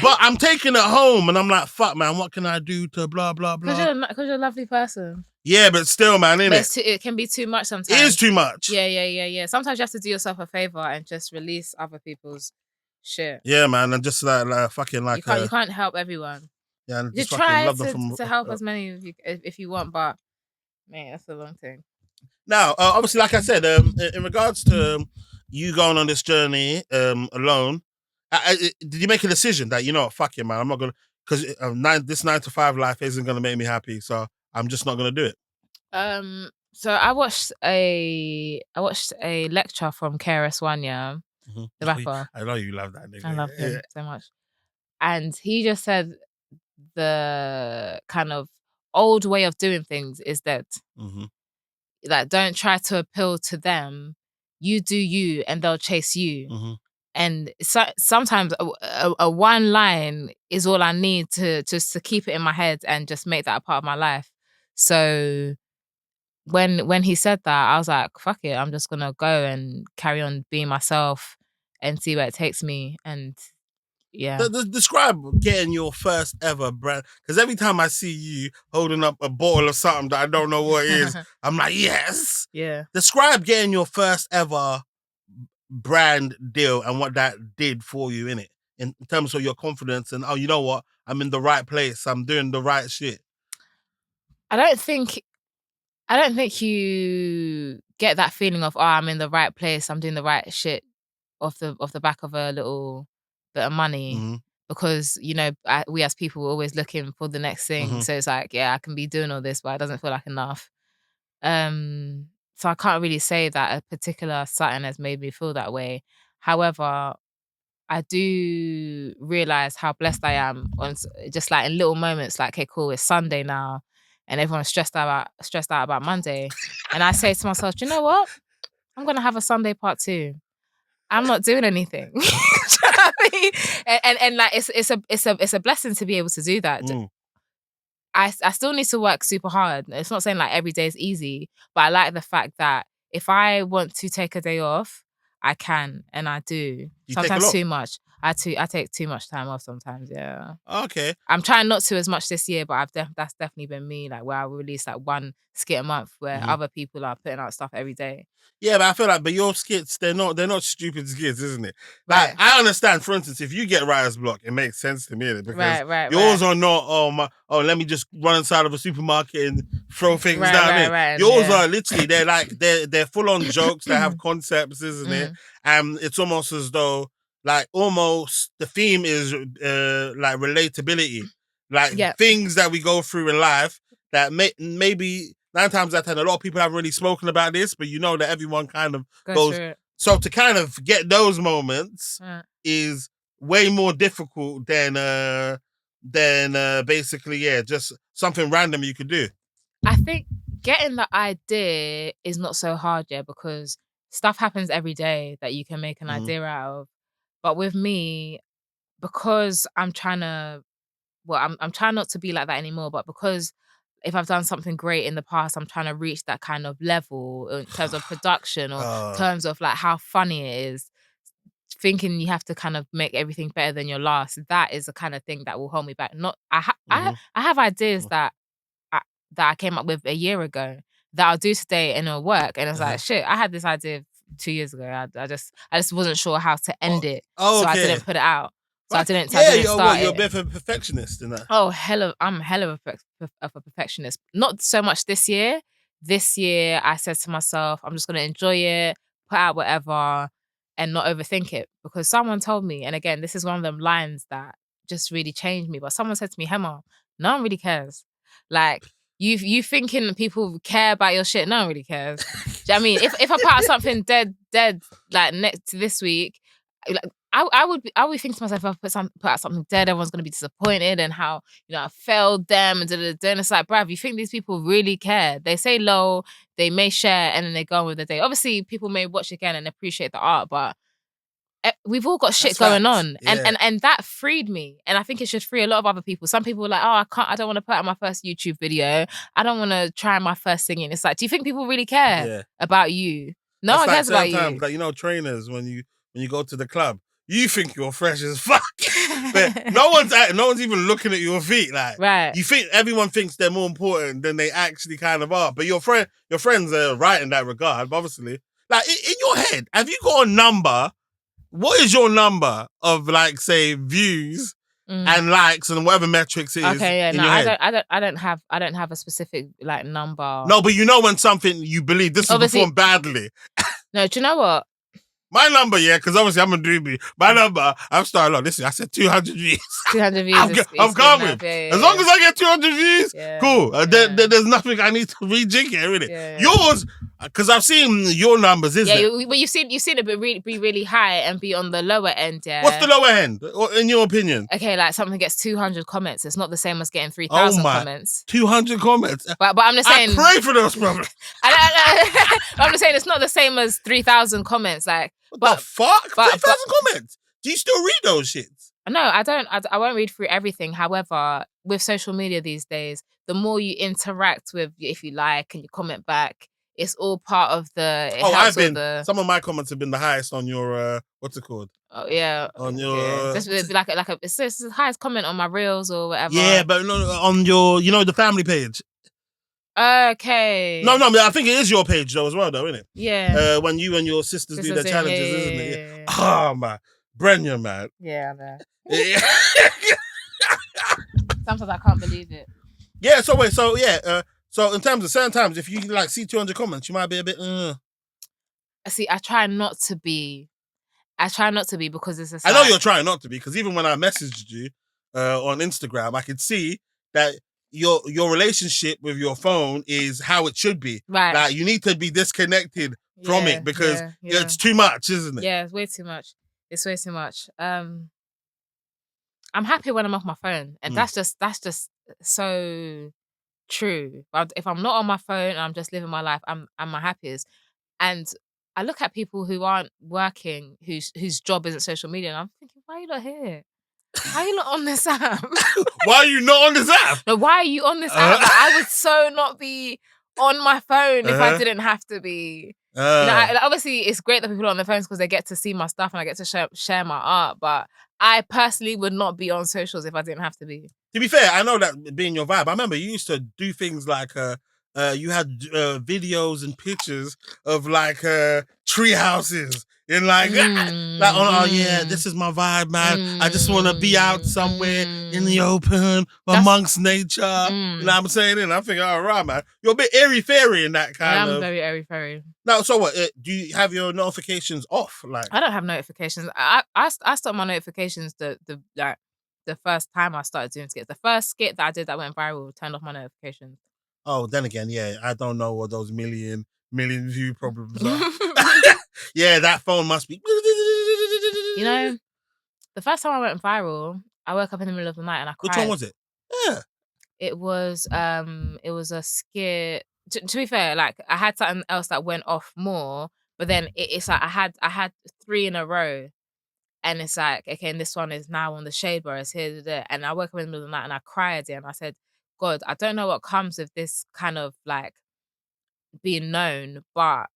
But I'm taking it home and I'm like, fuck, man, what can I do to blah, blah, blah? Because you're a lovely person. Yeah, but still, man, innit? It can be too much sometimes. It is too much. Yeah. Sometimes you have to do yourself a favor and just release other people's shit. Yeah, man, and just like fucking like... You can't help everyone. Yeah, and You just try love them from, to help as many if you want, but man, that's a long thing. Now, obviously, like I said, in regards to you going on this journey alone, did you make a decision that, you know, fuck it, man, I'm not gonna, because this 9 to 5 life isn't gonna make me happy, so I'm just not gonna do it? So I watched a lecture from KRS-One, yeah, the rapper. I know you love that nigga. I love him so much, and he just said the kind of old way of doing things is that. Like, don't try to appeal to them. You do you, and they'll chase you. And sometimes a one line is all I need to keep it in my head and just make that a part of my life. So when he said that, I was like, fuck it, I'm just gonna go and carry on being myself and see where it takes me. And yeah. Describe getting your first ever brand, because every time I see you holding up a bottle of something that I don't know what it is, I'm like, yes. Yeah. Describe getting your first ever brand deal and what that did for you in terms of your confidence and, oh, you know what? I'm in the right place. I'm doing the right shit. I don't think you get that feeling of, oh, I'm in the right place. I'm doing the right shit off the back of a little bit of money, because, you know, we as people are always looking for the next thing. So it's like, yeah, I can be doing all this, but it doesn't feel like enough. So I can't really say that a particular something has made me feel that way. However, I do realize how blessed I am on just like in little moments, like, okay, cool, it's Sunday now, and everyone's stressed out about Monday, and I say to myself, do you know what? I'm gonna have a Sunday part 2. I'm not doing anything. Do you know what I mean? And like it's a blessing to be able to do that. I still need to work super hard. It's not saying like every day is easy, but I like the fact that if I want to take a day off, I can, and I do. Sometimes too much. I take too much time off sometimes. Yeah. Okay. I'm trying not to as much this year, but that's definitely been me. Like, where I release like one skit a month, where other people are putting out stuff every day. Yeah, but I feel like, but your skits, they're not stupid skits, isn't it? Like, right. I understand, for instance, if you get writer's block, it makes sense to me, because yours are not, let me just run inside of a supermarket and throw things down there. Yours are literally, they're full on jokes, they have concepts, isn't it? And it's almost as though, like, almost the theme is like relatability, like things that we go through in life that maybe 9 times out of 10, a lot of people haven't really spoken about this, but you know that everyone kind of goes. So to kind of get those moments is way more difficult than basically, just something random you could do. I think getting the idea is not so hard, because stuff happens every day that you can make an idea out of. But with me, because I'm trying not to be like that anymore, but because if I've done something great in the past, I'm trying to reach that kind of level in terms of production or in terms of like how funny it is. Thinking you have to kind of make everything better than your last, that is the kind of thing that will hold me back. I have ideas that I came up with a year ago that I'll do today and it'll work. And it's like, shit, I had this idea 2 years ago. I just wasn't sure how to end it. So I didn't put it out. So I didn't start you're a bit of a perfectionist in that. Oh, I'm hell of a perfectionist. Not so much this year. This year, I said to myself, I'm just going to enjoy it, put out whatever, and not overthink it. Because someone told me, and again, this is one of them lines that just really changed me, but someone said to me, Hemah, no one really cares. Like, you thinking people care about your shit, no one really cares. Do you know what I mean? If I put out something dead, like next to this week, like, I would think to myself, if I put out something dead, everyone's going to be disappointed and how, I failed them and and it's like, bruv, you think these people really care? They say low, they may share, and then they go on with the day. Obviously, people may watch again and appreciate the art, but we've all got shit going on. And that freed me. And I think it should free a lot of other people. Some people are like, I don't want to put out my first YouTube video. I don't want to try my first singing. It's like, do you think people really care about you? No one cares about you. Like, trainers, when you go to the club, you think you're fresh as fuck. But no one's even looking at your feet. Like, right. You think everyone thinks they're more important than they actually kind of are. But your friends are right in that regard, obviously. Like, in your head, have you got a number? What is your number of, like, say, views and likes and whatever metrics it is? Okay, yeah, in no, your head? I don't have a specific like number. No, but you know when something you believe this will perform badly. No, do you know what? My number, yeah, because obviously I'm a doobie. My number, I'm starting on. Listen, I said 200 views. 200 views. I'm calm with. As long as I get 200 views, cool. There's nothing I need to rejig here, really. Yours, because I've seen your numbers, isn't it? But you've seen it be really high and be on the lower end, yeah. What's the lower end, in your opinion? Okay, like something gets 200 comments. It's not the same as getting 3,000 comments. 200 comments. But I'm just saying. I pray for those problems. I'm just saying it's not the same as 3,000 comments. Like, what the fuck? 3,000 comments. Do you still read those shits? No, I don't. I won't read through everything. However, with social media these days, the more you interact with, if you like and you comment back, it's all part of the. Some of my comments have been the highest on your what's it called? Oh yeah, on your it's the highest comment on my reels or whatever. Yeah, but no, on your the family page. Okay. No, I think it is your page though as well, though, isn't it? Yeah. When you and your sisters do their challenges, isn't it? Yeah. Oh man, Brenya, man. Yeah, man. Sometimes I can't believe it. Yeah. So wait. So yeah. So in terms of certain times, if you like see 200 comments, you might be a bit. See, I try not to be because it's. I know you're trying not to be because even when I messaged you on Instagram, I could see that. Your relationship with your phone is how it should be. Right. Like you need to be disconnected from it because it's too much, isn't it? Yeah, it's way too much. It's way too much. I'm happy when I'm off my phone, and that's just so true. But if I'm not on my phone and I'm just living my life, I'm my happiest. And I look at people who aren't working, whose job isn't social media, and I'm thinking, why are you not here? Why are you not on this app? Why are you not on this app? No, why are you on this app? Like, I would so not be on my phone if I didn't have to be. Obviously, it's great that people are on their phones because they get to see my stuff and I get to share my art. But I personally would not be on socials if I didn't have to be. To be fair, I know that being your vibe. I remember you used to do things like you had videos and pictures of like tree houses. In like, this is my vibe, man. I just want to be out somewhere in the open amongst nature. You know what I'm saying? And I think, all right, man. You're a bit airy-fairy in that kind of. I'm very airy-fairy. Now, so what? Do you have your notifications off? Like, I don't have notifications. I stopped my notifications the first time I started doing skits. The first skit that I did that went viral turned off my notifications. Oh, then again, yeah, I don't know what those million view problems are. Yeah, that phone must be. You know, the first time I went viral, I woke up in the middle of the night and I cried. Which one was it? Yeah. It was a skit. To be fair, like I had something else that went off more, but then it's like I had 3 in a row, and it's like, okay, and this one is now on the shade bar, it's here, there, and I woke up in the middle of the night and I cried and I said, God, I don't know what comes with this kind of like being known, but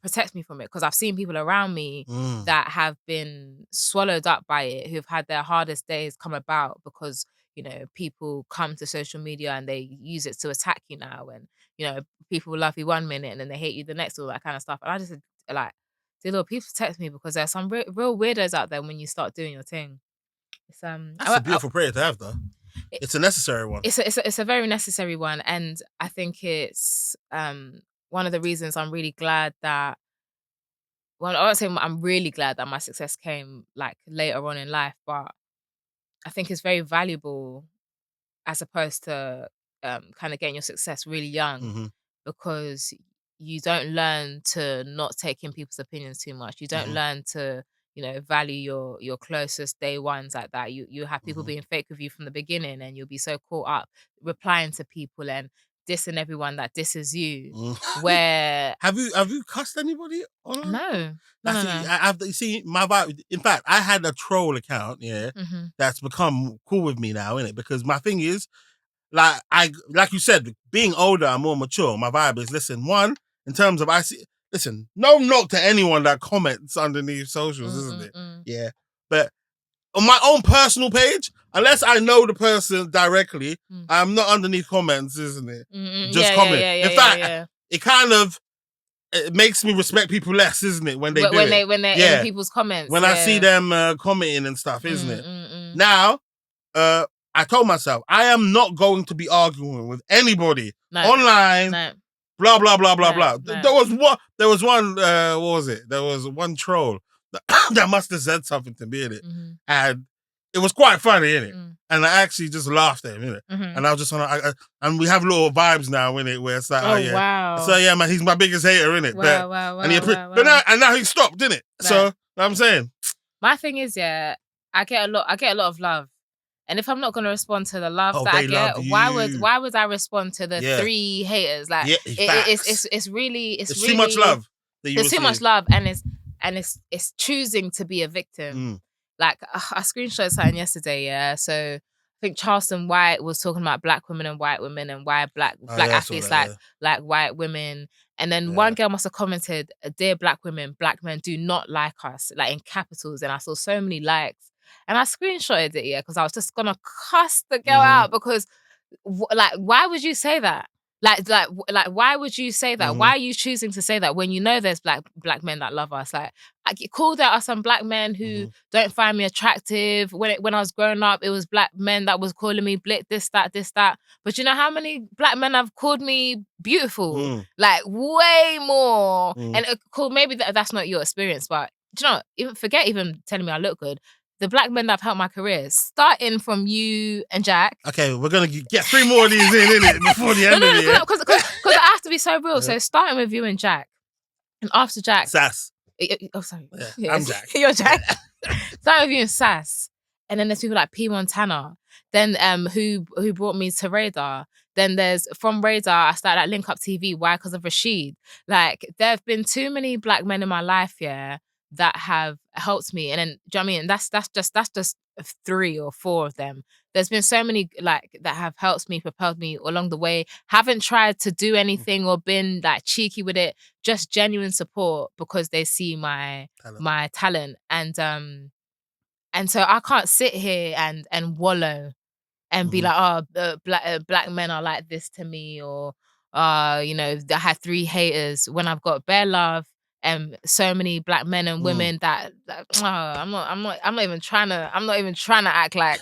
protect me from it, because I've seen people around me that have been swallowed up by it, who've had their hardest days come about because, you know, people come to social media and they use it to attack you now, and, you know, people love you 1 minute and then they hate you the next, all that kind of stuff. And I just like, dear Lord, please protect me, because there's some real weirdos out there when you start doing your thing. It's that's a beautiful prayer to have, though. It's a necessary one. It's a very necessary one, and I think it's one of the reasons I'm really glad that. Well, I won't say I'm really glad that my success came like later on in life, but I think it's very valuable as opposed to kind of getting your success really young, because you don't learn to not take in people's opinions too much. You don't learn to, you know, value your closest day ones like that. You have people being fake with you from the beginning, and you'll be so caught up replying to people and dissing everyone that disses you. Where have you cussed anybody? No. You see, my vibe. In fact, I had a troll account, that's become cool with me now, innit? Because my thing is, like you said, being older and more mature, my vibe is, listen, one, in terms of no knock to anyone that comments underneath socials, isn't it? Yeah. But on my own personal page, unless I know the person directly, I'm not underneath comments, isn't it? Just comment. In fact, it kind of it makes me respect people less, isn't it? When they do it. When they're in people's comments. When I see them commenting and stuff, isn't it? Now, I told myself, I am not going to be arguing with anybody online. No. Blah blah blah blah blah. No. There was one. What was it? There was one troll that must have said something to me in it, and it was quite funny in it. And I actually just laughed at him in it, and I was just on. And we have little vibes now in it where it's like, wow. So yeah, man, he's my biggest hater in it. Wow. And now he stopped, didn't it? Right. So I'm saying, my thing is, I get a lot of love. And if I'm not going to respond to the love that I get, why would I respond to the 3 haters? Like it's really too much love. There's too much love, and it's choosing to be a victim. Like I screenshot something yesterday. So I think Charleston White was talking about black women and white women and why black athletes like white women. And then one girl must have commented, "Dear black women, black men do not like us," like in capitals. And I saw so many likes. And I screenshotted it, because I was just gonna cuss the girl out because, why would you say that? Like, why would you say that? Why are you choosing to say that when you know there's black men that love us? Like, I called out some black men who don't find me attractive. When I was growing up, it was black men that was calling me blick, this, that. But you know how many black men have called me beautiful? Like, way more. And cool, maybe that's not your experience, but do you know, forget even telling me I look good. The black men that have helped my career, starting from you and Jack. Okay, we're going to get 3 more of these in it, before the end of it. No, because I have to be so real. So starting with you and Jack, and after Jack... Sass. Oh, sorry. Yeah, I'm Jack. You're Jack. Starting with you and Sass. And then there's people like P. Montana. Then who brought me to Radar. Then there's, from Radar, I started at Link Up TV. Why? Because of Rashid. Like, there have been too many black men in my life, that have helped me. And then, do you know what I mean? That's just 3 or 4 of them. There's been so many that have helped me, propelled me along the way. Haven't tried to do anything or been cheeky with it. Just genuine support because they see my talent. And so I can't sit here and wallow and be like, black men are like this to me, or I had 3 haters when I've got bare love. So many black men and women that I'm not even trying to act like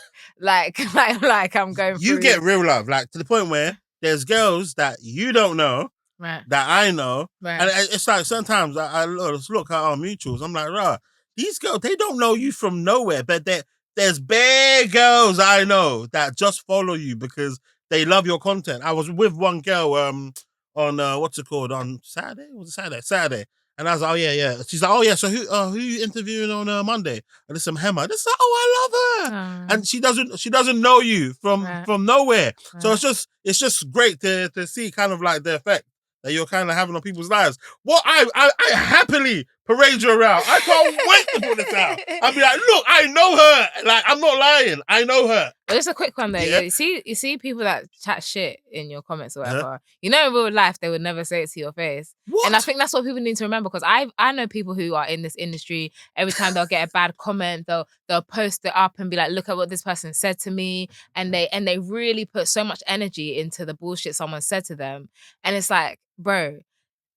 I'm going through. You get real love, to the point where there's girls that you don't know, that I know, and it's like sometimes I look at our mutuals. I'm like, these girls, they don't know you from nowhere, but there's bare girls I know that just follow you because they love your content. I was with one girl on what's it called, on Saturday? Was it Saturday? And I was like, oh, yeah. She's like, oh, yeah, so who you interviewing on Monday? And it's some Hemah. It's like, oh, I love her. And she doesn't know you from nowhere. So it's just great to see kind of like the effect that you're kind of having on people's lives. Well, I happily parade you around. I can't wait to put this out. I'll be like, look, I know her. Like, I'm not lying. I know her. But just a quick one there. Yeah. You see people that chat shit in your comments or whatever. You know, in real life, they would never say it to your face. What? And I think that's what people need to remember, because I know people who are in this industry. Every time they'll get a bad comment, they'll post it up and be like, look at what this person said to me. And they really put so much energy into the bullshit someone said to them. And it's like, bro,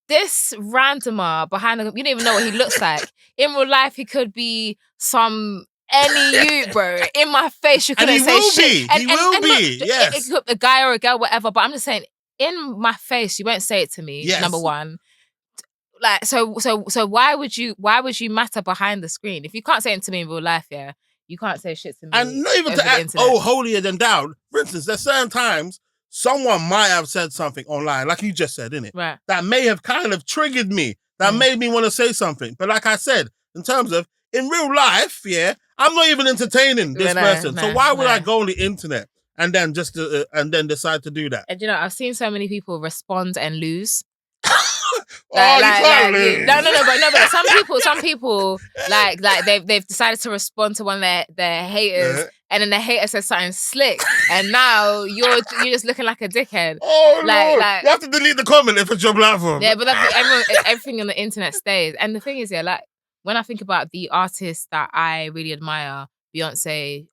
this randomer behind you don't even know what he looks like. In real life, he could be any you, bro. In my face, you couldn't say shit. He will be. Yes. It could be a guy or a girl, whatever. But I'm just saying, in my face, you won't say it to me. Yes. Number one. Like, so why would you matter behind the screen? If you can't say it to me in real life, you can't say shit to me. And not even to act holier than thou. For instance, there's certain times someone might have said something online, like you just said, innit? Right. That may have kind of triggered me. That made me want to say something. But like I said, in terms of, in real life, I'm not even entertaining this person. So why would I go on the internet and then decide to do that? And I've seen so many people respond and lose. You can't lose. But some people they've decided to respond to one of their haters, and then the hater says something slick, and now you're just looking like a dickhead. Oh no! You have to delete the comment if it's your platform. Yeah, but everything on the internet stays. And the thing is, when I think about the artists that I really admire, Beyonce,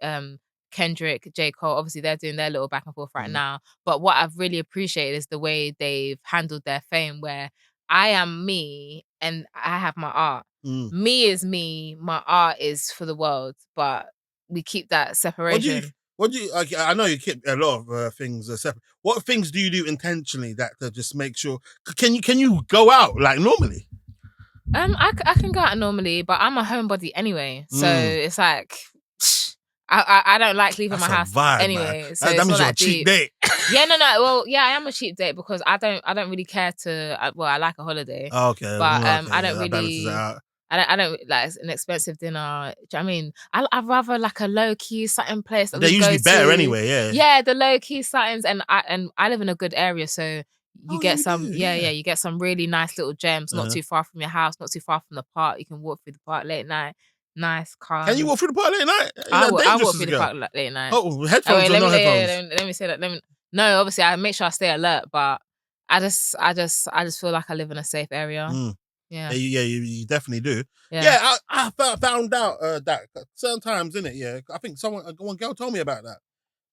Kendrick, J. Cole. Obviously, they're doing their little back and forth right now. But what I've really appreciated is the way they've handled their fame, where I am me and I have my art. Me is me, my art is for the world, but we keep that separation. What do you? I know you keep a lot of things separate. What things do you do intentionally that to just make sure? Can you go out like normally? I can go out normally, but I'm a homebody anyway, so it's like I don't like leaving my house anyway. Man. So that means you're a cheap date. Yeah, no. Well, yeah, I am a cheap date because I don't really care to. Well, I like a holiday. Okay, but okay, I don't really. I don't like an expensive dinner. Do you know what I mean? I'd rather like a low key something place. They're usually better anyway. Yeah. Yeah, the low key settings, and I live in a good area, so you get some. You get some really nice little gems, not too far from your house, not too far from the park. You can walk through the park late night. Nice car. Can you walk through the park late night? I walk through the park late night. Oh, headphones or no headphones? Let me say that. No, obviously I make sure I stay alert, but I just feel like I live in a safe area. Yeah, you definitely do. Yeah, I found out that certain times, innit? Yeah, I think one girl told me about that.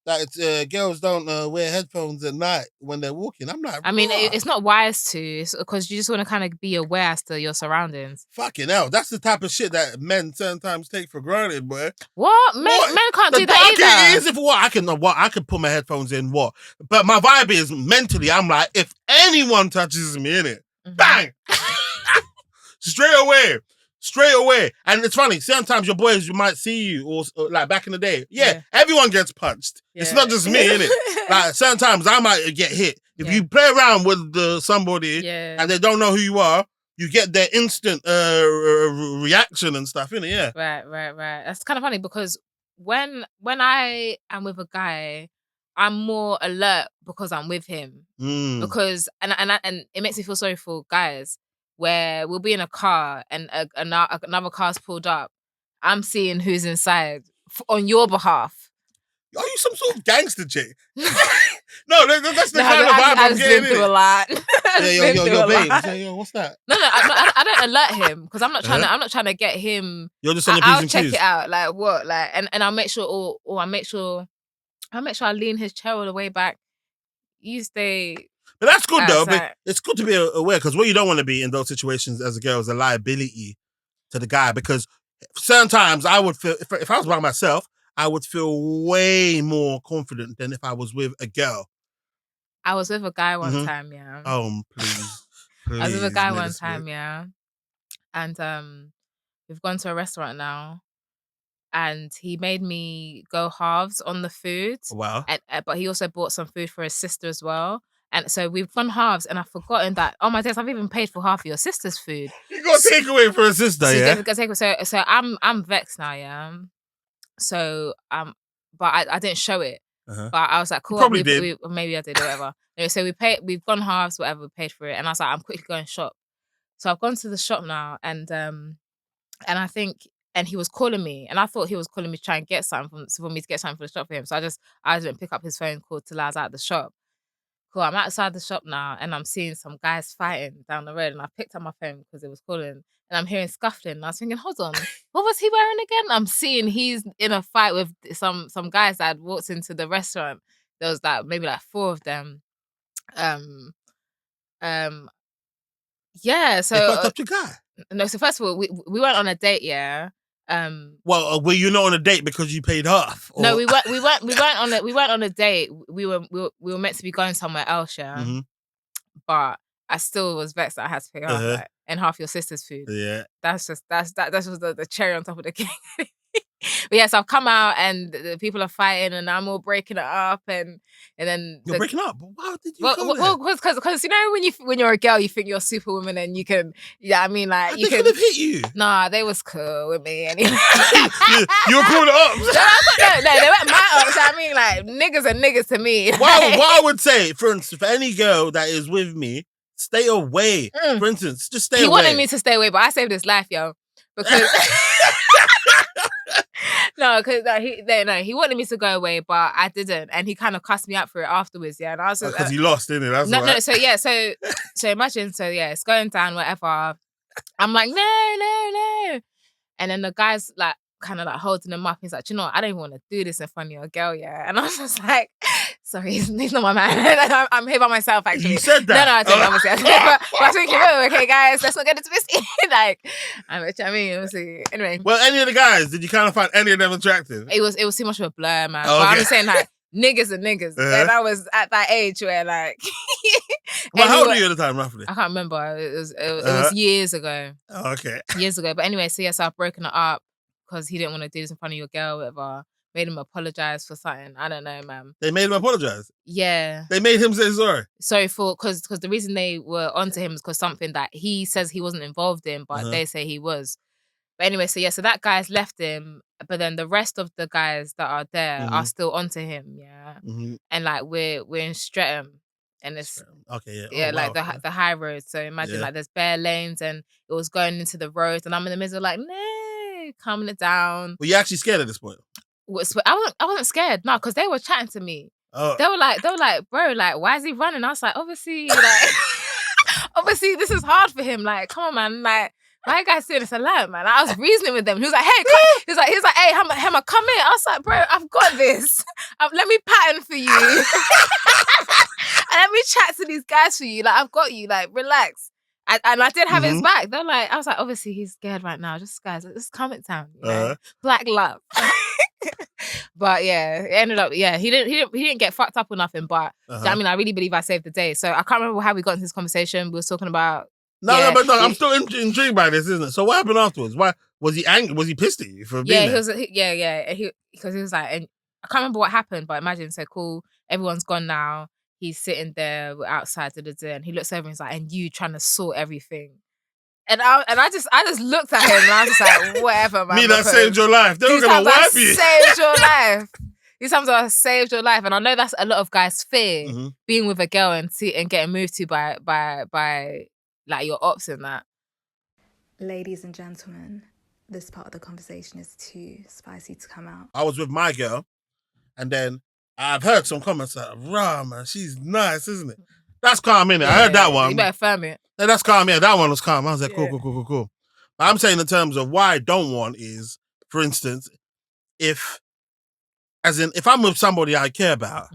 That it's girls don't wear headphones at night when they're walking. I'm like, I mean, it's not wise to. It's because you just want to kind of be aware as to your surroundings. Fucking hell, that's the type of shit that men sometimes take for granted, boy. What? Men can't do that either. Easy for what? I can put my headphones in. What? But my vibe is mentally, I'm like, if anyone touches me in it, bang, straight away. And it's funny, sometimes your boys, you might see you, or like back in the day, everyone gets punched. Yeah. It's not just me, innit? Like, sometimes I might get hit. If you play around with somebody and they don't know who you are, you get their instant reaction and stuff, innit? Yeah. Right. That's kind of funny because when I am with a guy, I'm more alert because I'm with him. Because, and it makes me feel sorry for guys, where we'll be in a car and another car's pulled up. I'm seeing who's inside on your behalf. Are you some sort of gangster chick? No, that's the kind of vibe I'm getting. Been through a lot. Yo, babe. Yo, what's that? No, I don't alert him because I'm not trying to get him. You're just on the I'll check it out. Like what? Like and I'll make sure, or I'll make sure I lean his chair all the way back. You stay. But that's good though. But it's good to be aware because what you don't want to be in those situations as a girl is a liability to the guy. Because sometimes I would feel if I was by myself, I would feel way more confident than if I was with a girl. I was with a guy one time, yeah. Oh, please. I was with a guy one time, yeah. And we've gone to a restaurant now. And he made me go halves on the food. Wow. But he also bought some food for his sister as well. And so we've gone halves, and I've forgotten that. Oh my days! I've even paid for half of your sister's food. You got takeaway for a sister, So I'm vexed now, yeah. So but I didn't show it. But I was like, cool. You probably did. Maybe I did, or whatever. Anyway, so we've gone halves, whatever. We paid for it, and I was like, I'm quickly going to shop. So I've gone to the shop now, and I think. And he was calling me, and I thought he was calling me to try and get something for me to get something for the shop for him. So I didn't pick up his phone call till I was out the shop. Cool, I'm outside the shop now, and I'm seeing some guys fighting down the road, and I picked up my phone because it was calling, and I'm hearing scuffling. And I was thinking, hold on, what was he wearing again? I'm seeing he's in a fight with some guys that had walked into the restaurant. There was maybe 4 of them. Yeah. So they fucked up your guy. No, so first of all, we went on a date, yeah. Well, were you not on a date because you paid half? Or... No, we weren't on a date. We were meant to be going somewhere else, yeah. But I still was vexed that I had to pay half, and half your sister's food. Yeah, that's just the cherry on top of the cake. But yes, I've come out and the people are fighting, and I'm all breaking it up, and then you're breaking up. Why did you? Well, because you know when you're a girl, you think you're a superwoman, and you can. Yeah, I mean, like they could have hit you. Nah, they was cool with me anyway. you were cool to ups. No, they weren't my ups. I mean, like niggas are niggas to me. What I would say, for instance, for any girl that is with me, stay away. For instance, just stay away. He wanted me to stay away, but I saved his life, yo, because. No, because he wanted me to go away, but I didn't, and he kind of cussed me out for it afterwards. Yeah, and I was because he lost, didn't it? That's no, right. No. So imagine, it's going down, whatever. I'm like, no, and then the guys like kind of like holding him up. He's like, you know what? I don't even want to do this in front of your girl, yeah. And I was just like, sorry, he's not my man. I'm here by myself, actually. You said that. No, I didn't, obviously. But I was thinking, oh, okay, guys, let's not get into this. Like, I mean, obviously. Anyway. Well, any of the guys, did you kind of find any of them attractive? It was too much of a blur, man. Oh, But okay. I'm just saying, like, niggas are niggas. And I was at that age where, like... Well, how old were you at the time, roughly? I can't remember. It was years ago. Oh, okay. Years ago. But anyway, so yes, I've broken it up because he didn't want to do this in front of your girl, whatever. Made him apologize for something. I don't know, man. They made him apologize? Yeah. They made him say sorry? Sorry because the reason they were onto him is because something that he says he wasn't involved in, but they say he was. But anyway, so yeah, so that guy's left him, but then the rest of the guys that are there are still onto him, yeah. And like we're in Streatham, and it's like the high road. So imagine like there's bare lanes, and it was going into the roads, and I'm in the middle like, no, calming it down. Were you actually scared at this point? I wasn't scared, no, because they were chatting to me. Oh. They were like, bro, like, why is he running? I was like, obviously, this is hard for him. Like, come on, man, like. Why you guys doing this alone, man? I was reasoning with them. He was like, hey, he's like, hey, Hemah, come here. I was like, bro, I've got this. Let me pattern for you. And let me chat to these guys for you. Like, I've got you. Like, relax. And I did have his back. They're like, I was like, obviously he's scared right now. Just guys, just calm it down. You know? Black love. But yeah, it ended up, yeah, he didn't get fucked up or nothing. But I mean, I really believe I saved the day. So I can't remember how we got into this conversation. We were talking about. No, I'm still intrigued by this, isn't it? So what happened afterwards? Why was he angry? Was he pissed at you for being there? Because he was like, and I can't remember what happened, but imagine, so cool, everyone's gone now. He's sitting there outside, and he looks over and he's like, and you trying to sort everything. And I just looked at him and I was just like, whatever, man. Me that saved your life. They were gonna wipe you. Saved your life. These times I saved your life, and I know that's a lot of guys' fear, being with a girl and getting moved to by like your ops and that. Ladies and gentlemen, this part of the conversation is too spicy to come out. I was with my girl, and then I've heard some comments like, rah, man, she's nice, isn't it? That's calm, innit? I heard that one. You better firm it. Yeah, that's calm, yeah. That one was calm. I was like, cool. But I'm saying in terms of why I don't want is, for instance, if I'm with somebody I care about,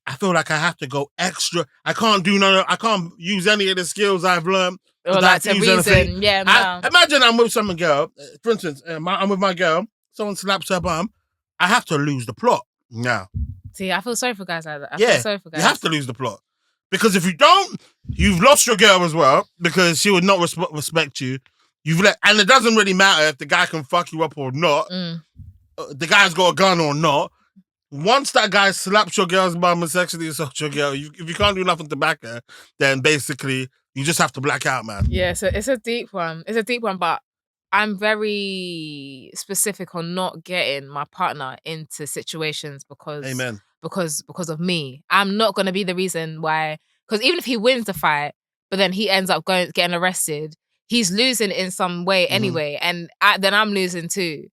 I feel like I have to go extra. I can't use any of the skills I've learned. Or like to reason, yeah, no. Imagine I'm with some girl, for instance, I'm with my girl, someone slaps her bum, I have to lose the plot now. See, I feel sorry for guys like that. I feel sorry for guys. You have to lose the plot. Because if you don't, you've lost your girl as well, because she would not respect you. And it doesn't really matter if the guy can fuck you up or not. The guy's got a gun or not. Once that guy slaps your girl's bum and sexually assaults your girl, if you can't do nothing to back her, then basically you just have to black out, man. Yeah, so it's a deep one. It's a deep one, but I'm very specific on not getting my partner into situations because of me. I'm not going to be the reason why, because even if he wins the fight, but then he ends up getting arrested, he's losing in some way anyway, and then I'm losing too.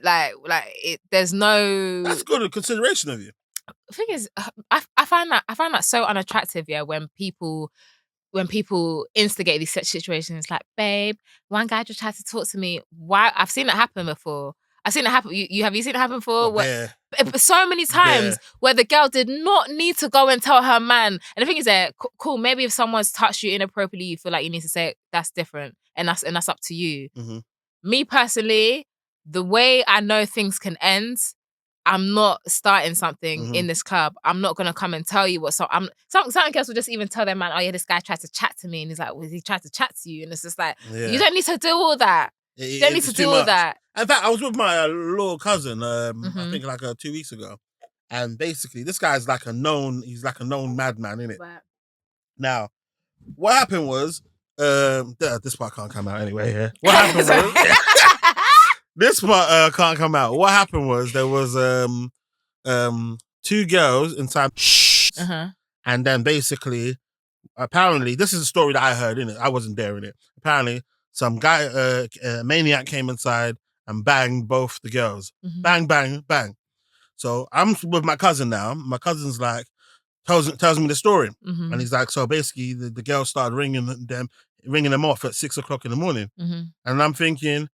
There's no. That's good consideration of you. The thing is, I find that so unattractive. Yeah, when people instigate these such situations, like, babe, one guy just tried to talk to me. Why? I've seen it happen before. I've seen it happen. Have you seen it happen before? So many times where the girl did not need to go and tell her man. And the thing is that, cool, maybe if someone's touched you inappropriately, you feel like you need to say it, that's different. And that's up to you. Me personally, the way I know things can end, I'm not starting something in this club. I'm not going to come and tell you what. Some girls will just even tell their man, oh yeah, this guy tried to chat to me. And he's like, well, he tried to chat to you. And it's just like, you don't need to do all that. You don't need to do all that. In fact, I was with my little cousin, I think like 2 weeks ago. And basically, this guy's like he's like a known madman, innit? Right. Now, what happened was, this part can't come out anyway, yeah? What happened was... This part can't come out. What happened was there was two girls inside, and then basically, apparently, this is a story that I heard in it. I wasn't there in it. Apparently, some guy, maniac, came inside and banged both the girls. Bang, bang, bang. So I'm with my cousin now. My cousin's like tells me the story, and he's like, so basically, the girls started ringing them off at 6 o'clock in the morning, and I'm thinking,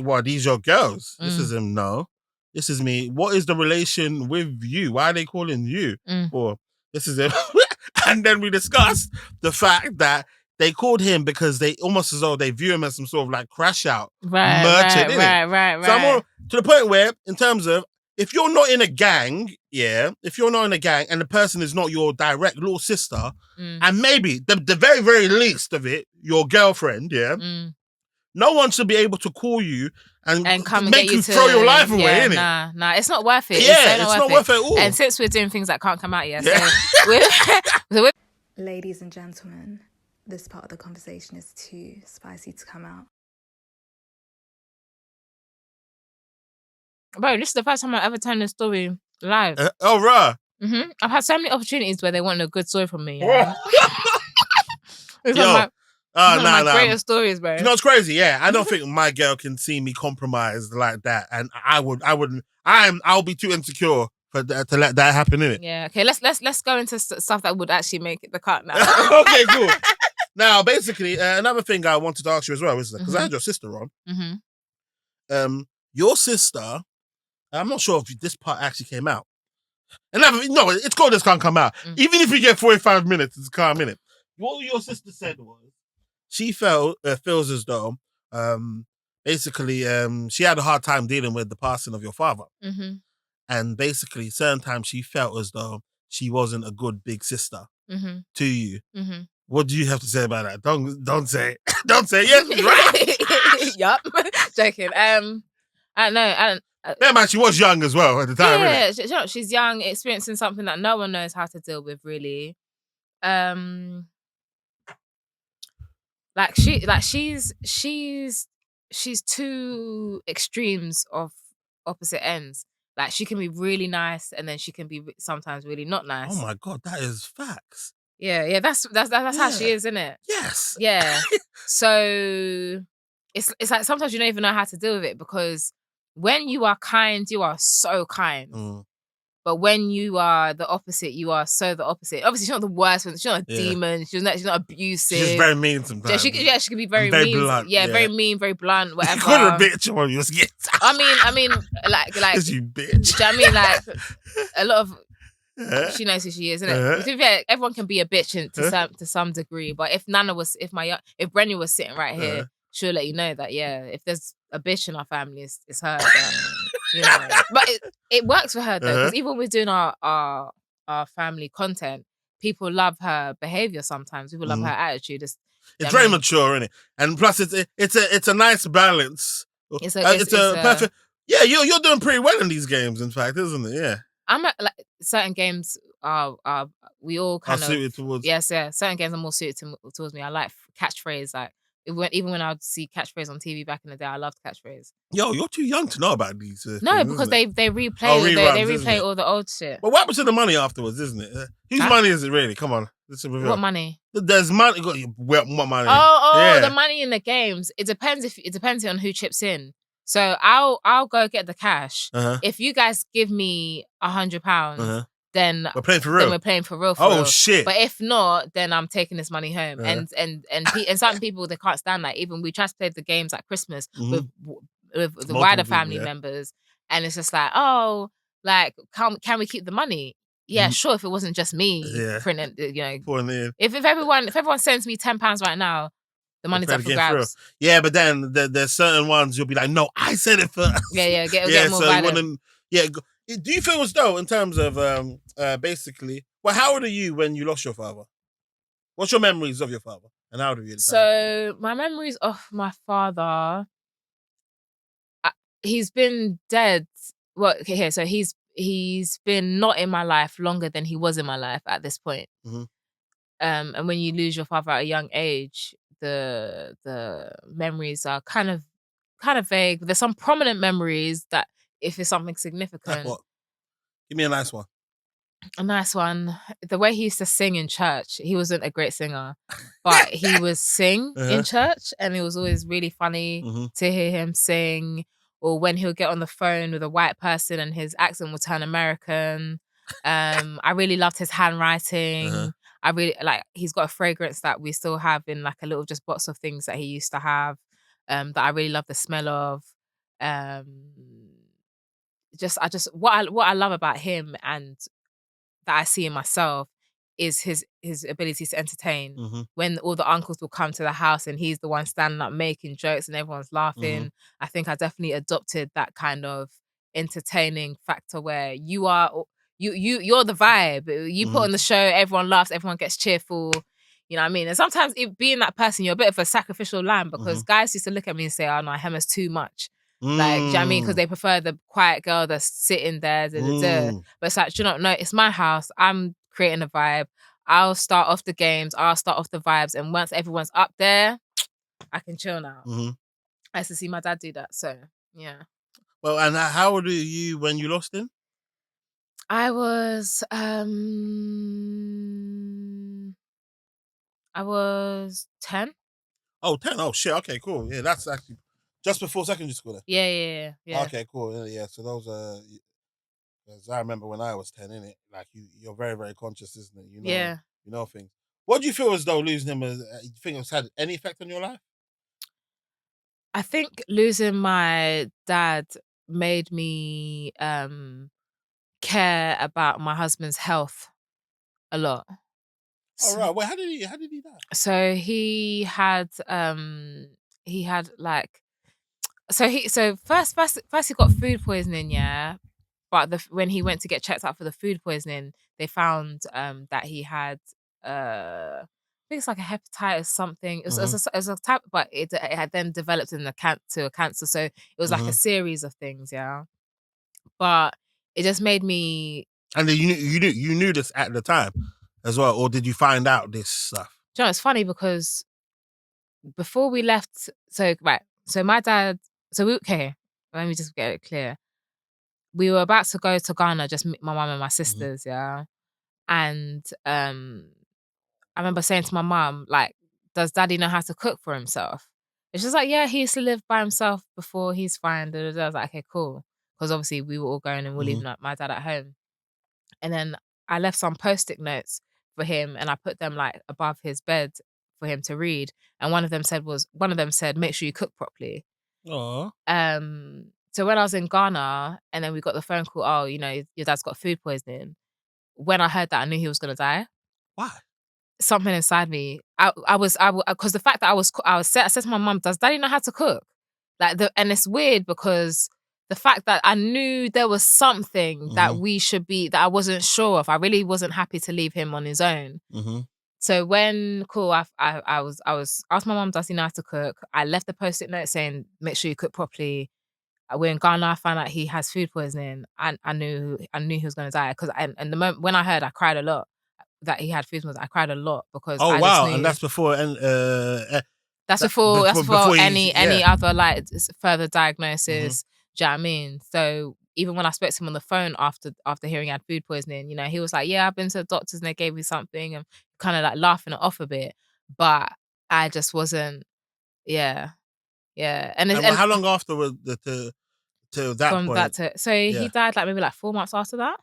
Well, these your girls. This is him. No, this is me. What is the relation with you? Why are they calling you? Or this is him. And then we discussed the fact that they called him because they almost as though they view him as some sort of like crash out merchant. Right. So I'm more to the point where, in terms of, if you're not in a gang, if you're not in a gang and the person is not your direct little sister, and maybe the very, very least of it, your girlfriend, no one should be able to call you and come and make get you throw your life away, innit? Nah, it's not worth it. Yeah, it's not worth it at all. And since we're doing things that can't come out yet, Ladies and gentlemen, this part of the conversation is too spicy to come out. Bro, this is the first time I've ever turned a story live. Right. I've had so many opportunities where they want a good story from me. It's Yo. one of my greatest stories, bro. You know what's crazy? Yeah, I don't think my girl can see me compromised like that, and I'll be too insecure for to let that happen, innit? Yeah. Okay. Let's go into stuff that would actually make it the cut now. Okay, cool. Now, basically, another thing I wanted to ask you as well is because I had your sister on. Your sister, I'm not sure if this part actually came out. And no, it's called This Can't Come Out. Even if you get 45 minutes, it's a calm minute. What your sister said was she feels as though basically she had a hard time dealing with the passing of your father. And basically certain times she felt as though she wasn't a good big sister to you. What do you have to say about that? Don't say it. Don't say it. Yes, right. Yup. Joking. I don't know. Yeah, man, she was young as well at the time. Yeah, she's young, experiencing something that no one knows how to deal with, really. She's two extremes of opposite ends. Like, she can be really nice, and then she can be sometimes really not nice. Oh my God, that is facts. Yeah, that's how she is, isn't it? Yes. Yeah. So it's like sometimes you don't even know how to deal with it, because when you are kind, you are so kind. But when you are the opposite, you are so the opposite. Obviously, she's not the worst one. She's not a demon. She's not abusive. She's very mean sometimes. She can be very mean. Blunt. Yeah, very mean, very blunt, whatever. You call her a bitch when you get. I mean, like. You bitch. Do you know what I mean? Like, a lot of. She knows who she is, isn't it? To be fair, everyone can be a bitch to some degree. But if if Brenny was sitting right here, she'll let you know that, if there's a bitch in our family, it's her. You know. But it works for her though, because even when we're doing our family content, people love her behavior. Sometimes people love her attitude. It's very mature, isn't it? And plus, it's a nice balance. It's a perfect. Yeah, you're doing pretty well in these games. In fact, isn't it? Yeah. I'm at, like, certain games are we all kind of suited towards. Yes, yeah. Certain games are more suited towards me. I like catchphrase. Like, even when I would see catchphrase on TV back in the day, I loved catchphrase. Yo, you're too young to know about these. No, things, because they replay reruns, they replay all the old shit. But what happens to the money afterwards, isn't it? Whose money is it really? Come on. What money? There's money. What money? The money in the games. It depends on who chips in. So I'll go get the cash. If you guys give me £100, then we're playing for real. Then we're playing for real. Shit! But if not, then I'm taking this money home. And some people, they can't stand that. Even we try to play the games at Christmas with the wider family members, and it's just like, can we keep the money? Yeah, sure. If it wasn't just me printing, if everyone sends me £10 right now, the money's up for grabs. Yeah, but then there's certain ones you'll be like, no, I said it first. Get more violent. Do you feel as though, in terms of basically, how old are you when you lost your father? What's your memories of your father? And how old are you? So my memories of my father, he's been dead. Well, okay, here. So he's been not in my life longer than he was in my life at this point. And when you lose your father at a young age, the memories are kind of vague. There's some prominent memories that, if it's something significant. Like what? Give me a nice one. A nice one. The way he used to sing in church. He wasn't a great singer, but he would sing in church, and it was always really funny to hear him sing. Or when he'll get on the phone with a white person and his accent will turn American. I really loved his handwriting. I really he's got a fragrance that we still have in like a little just box of things that he used to have. that I really love the smell of. What I love about him and that I see in myself is his ability to entertain. Mm-hmm. When all the uncles will come to the house and he's the one standing up making jokes and everyone's laughing, Mm-hmm. I think I definitely adopted that kind of entertaining factor where you're the vibe. You put on the show, everyone laughs, everyone gets cheerful. You know what I mean? And sometimes being that person, you're a bit of a sacrificial lamb because guys used to look at me and say, "Oh no, Hemah's too much." Like, do you know what I mean? Because they prefer the quiet girl that's sitting there. But it's like, do you not know? It's my house. I'm creating a vibe. I'll start off the games. I'll start off the vibes. And once everyone's up there, I can chill now. I used to see my dad do that. So, yeah. Well, and how old were you when you lost him? I was 10. Oh, 10. Oh, shit. Okay, cool. Yeah, that's actually just before secondary school then. Yeah. Okay, cool. Yeah, so those as I remember when I was 10, innit? Like you're very, very conscious, isn't it? You know things. What do you feel as though losing him you think it's had any effect on your life? I think losing my dad made me care about my husband's health a lot. Oh right. Well, how did he die? So he had like first he got food poisoning, yeah. But when he went to get checked out for the food poisoning, they found that he had I think it's like a hepatitis something. It was a type, but it had then developed to a cancer. So it was like a series of things, yeah. But it just made me. And then you knew this at the time as well, or did you find out this stuff? You know, it's funny because before we left, so my dad, okay, let me just get it clear. We were about to go to Ghana, just my mum and my sisters, yeah. And I remember saying to my mum, like, does daddy know how to cook for himself? And she's like, yeah, he used to live by himself before, he's fine. I was like, okay, cool. Because obviously we were all going and we're leaving my dad at home. And then I left some post-it notes for him and I put them like above his bed for him to read. And one of them said, make sure you cook properly. Aww. So when I was in Ghana and then we got the phone call, oh, you know, your dad's got food poisoning. When I heard that, I knew he was going to die. Why? Something inside me. Because the fact that I said to my mum, does daddy know how to cook? And it's weird because the fact that I knew there was something that that I wasn't sure of. I really wasn't happy to leave him on his own. So when I asked my mum, does he know how to cook? I left the post-it note saying, make sure you cook properly. We're in Ghana, I found out he has food poisoning. And I knew he was going to die. And the moment when I heard, I cried a lot that he had food poisoning. I cried a lot because I just knew. And that's before that's before any other like further diagnosis. Do you know what I mean? So even when I spoke to him on the phone after hearing he had food poisoning, you know, he was like, yeah, I've been to the doctors and they gave me something, and kind of like laughing it off a bit. But I just wasn't, yeah. And how long after to that from point? He died like maybe like 4 months after that.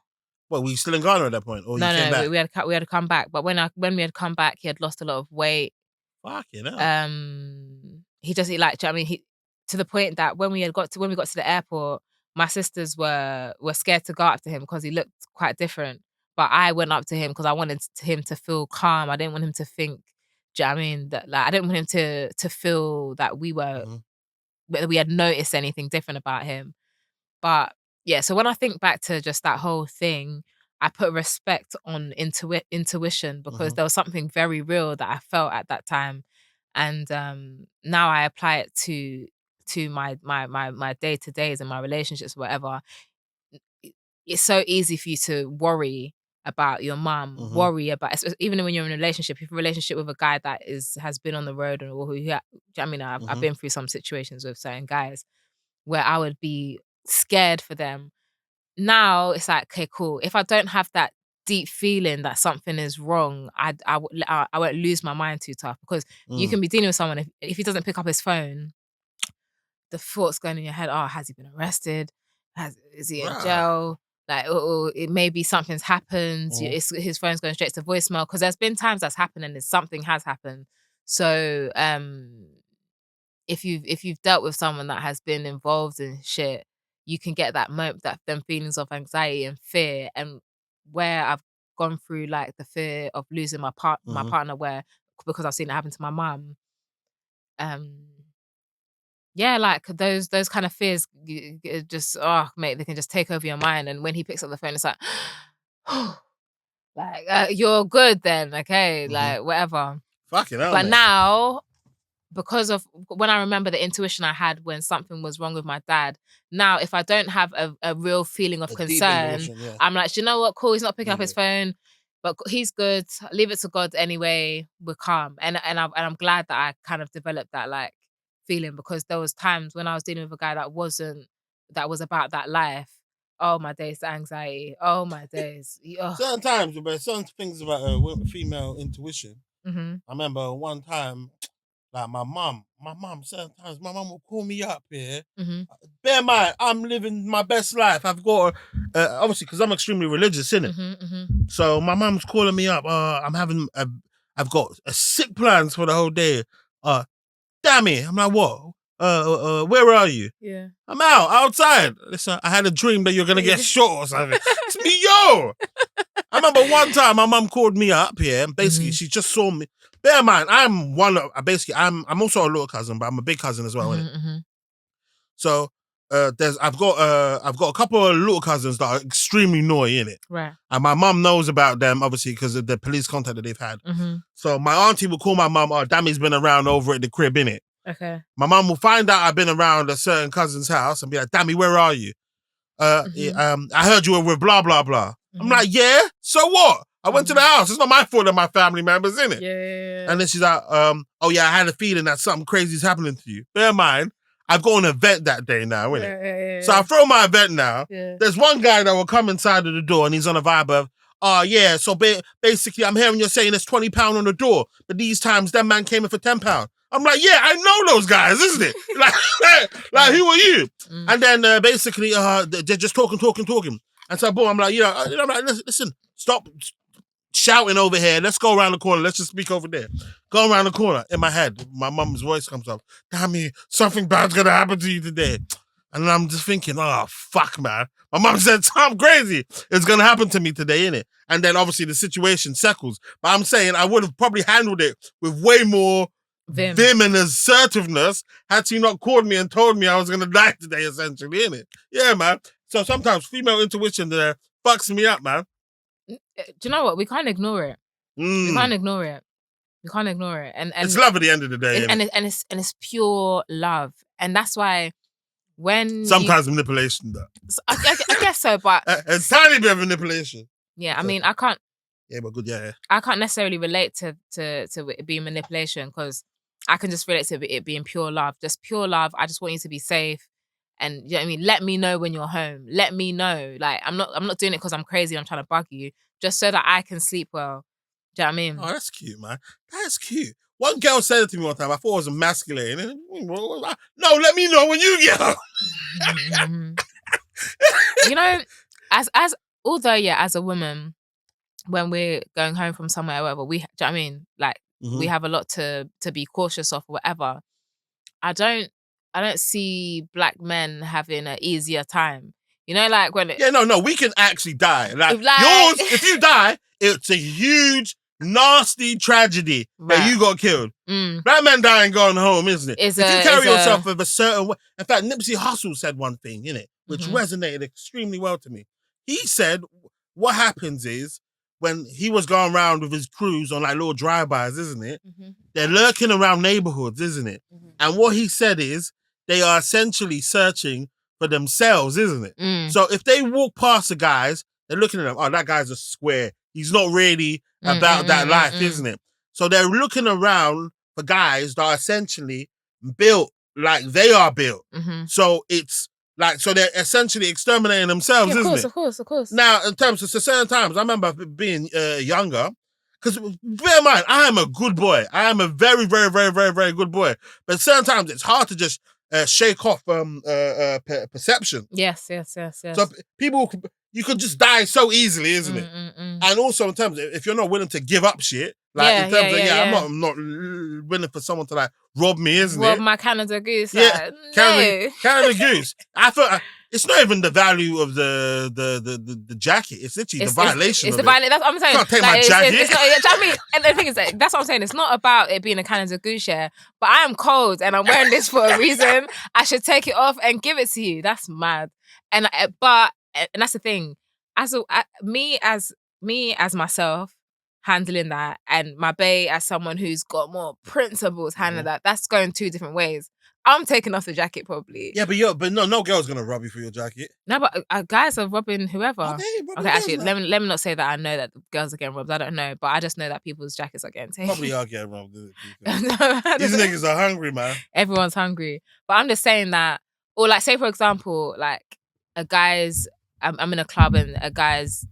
Well, were you still in Ghana at that point, or you came back? We had to come back. But when we had come back, he had lost a lot of weight. Fucking hell. He I mean, to the point that when we got to the airport, my sisters were scared to go up to him because he looked quite different. But I went up to him because I wanted him to feel calm. I didn't want him to think. Do you know what I mean? That like I didn't want him to feel that we were that we had noticed anything different about him. But yeah, so when I think back to just that whole thing, I put respect on intuition because there was something very real that I felt at that time, and now I apply it to my day-to-days and my relationships, whatever. It's so easy for you to worry about your mum, worry about, even when you're in a relationship, if you're in a relationship with a guy that has been on the road or I've been through some situations with certain guys where I would be scared for them. Now it's like, okay, cool. If I don't have that deep feeling that something is wrong, I won't lose my mind too tough because you can be dealing with someone if he doesn't pick up his phone, the thoughts going in your head, oh, has he been arrested? Is he in jail? Like, it maybe something's happened. His phone's going straight to voicemail because there's been times that's happened and something has happened. So if you've dealt with someone that has been involved in shit, you can get that them feelings of anxiety and fear. And where I've gone through like the fear of losing my partner, because I've seen it happen to my mum. Yeah, like those kind of fears just, oh mate, they can just take over your mind. And when he picks up the phone, it's like, like you're good then, okay, like whatever. Fucking hell, but man. Now, because of when I remember the intuition I had when something was wrong with my dad, now if I don't have a real feeling of concern, I'm like, you know what, cool, he's not picking up his phone, but he's good. Leave it to God anyway. We're calm, and I'm glad that I kind of developed that like feeling, because there was times when I was dealing with a guy that was about that life. Oh my days, the anxiety. Oh my days. Certain times, but certain things about female intuition. I remember one time, like my mum, certain times, my mum will call me up here. Bear in mind, I'm living my best life. I've got, obviously, because I'm extremely religious, innit? So my mum's calling me up. I've got sick plans for the whole day. Damn it. I'm like, what? Where are you? Yeah. I'm outside. Listen, I had a dream that you're going to get shot or something. It's me, yo! I remember one time my mum called me up here, and basically she just saw me. Bear in mind, I'm also a little cousin, but I'm a big cousin as well, innit? So I've got a couple of little cousins that are extremely naughty, innit? Right. And my mum knows about them, obviously, because of the police contact that they've had. So my auntie will call my mum, Dammy's been around over at the crib, innit? Okay. My mum will find out I've been around a certain cousin's house and be like, Dammy, where are you? I heard you were with blah, blah, blah. I'm like, yeah? So what? I went to the house. It's not my fault that my family members in it. Yeah. And then she's like, oh yeah, I had a feeling that something crazy is happening to you. Bear in mind, I've got an event that day now, innit? So I throw my event now. Yeah. There's one guy that will come inside of the door and he's on a vibe of, yeah, so basically I'm hearing you're saying there's £20 on the door, but these times that man came in for £10. I'm like, yeah, I know those guys, isn't it? like who are you? And then basically they're just talking. And so boom, I'm like, I'm like, listen, stop shouting over here. Let's go around the corner. Let's just speak over there. Go around the corner. In my head, my mum's voice comes up. Damn it, something bad's gonna happen to you today. And I'm just thinking, oh, fuck, man. My mum said, I'm crazy. It's going to happen to me today, innit? And then obviously the situation settles. But I'm saying I would have probably handled it with way more vim and assertiveness had she not called me and told me I was going to die today, essentially, innit? Yeah, man. So sometimes female intuition there fucks me up, man. Do you know what? We can't ignore it. We can't ignore it. And it's love at the end of the day. And it's pure love. And that's why sometimes manipulation, though. I guess so, but a tiny bit of manipulation. Yeah, I mean, I can't. Yeah, but good. Yeah. I can't necessarily relate to it being manipulation, because I can just relate to it being pure love. Just pure love. I just want you to be safe, and you know what I mean. Let me know when you're home. Let me know. Like I'm not doing it because I'm crazy. I'm trying to bug you, just so that I can sleep well. Do you know what I mean? Oh, that's cute, man. That's cute. One girl said it to me one time. I thought it was emasculating. No, let me know when you get home. You know, as although, yeah, as a woman, when we're going home from somewhere, or whatever, do you know what I mean? Like, we have a lot to be cautious of, or whatever. I don't see black men having an easier time. You know, like when no, we can actually die. Like yours, if you die, it's a huge, nasty tragedy that you got killed. Black men dying going home, isn't it? If you carry yourself with a certain way. In fact, Nipsey Hussle said one thing, innit, which resonated extremely well to me. He said, what happens is, when he was going around with his crews on like little drive-bys, isn't it? They're lurking around neighborhoods, isn't it? And what he said is, they are essentially searching for themselves, isn't it? So if they walk past the guys, they're looking at them, oh, that guy's a square. He's not really about that life, isn't it? So they're looking around for guys that are essentially built like they are built. So it's like, so they're essentially exterminating themselves, isn't it? Of course. Now, in terms of certain times, I remember being younger, because bear in mind, I am a good boy. I am a very, very, very, very, very good boy. But certain times, it's hard to just shake off perception. Yes. So people, you could just die so easily, isn't it? And also in terms of, if you're not willing to give up shit, Like in terms of I'm not willing for someone to like rob me, isn't it? Rob my Canada Goose. Yeah, no. Canada Goose. I thought it's not even the value of the jacket. It's literally the violation. It's of the violation. That's what I'm saying. Can't take my jacket. It's not. Do you know what I mean? And the thing is, that's what I'm saying. It's not about it being a Canada Goose, yeah. But I am cold and I'm wearing this for a reason. I should take it off and give it to you. That's mad. And that's the thing. Me as myself handling that, and my bae as someone who's got more principles handling that. That's going two different ways. I'm taking off the jacket probably. Yeah, but no girl's gonna rob you for your jacket. No, but guys are robbing whoever. Okay, actually, let me not say that I know that the girls are getting robbed. I don't know, but I just know that people's jackets are getting taken. Probably are getting robbed. These niggas are hungry, man. Everyone's hungry. But I'm just saying that, or like say for example, like a guy's, I'm in a club and a guy's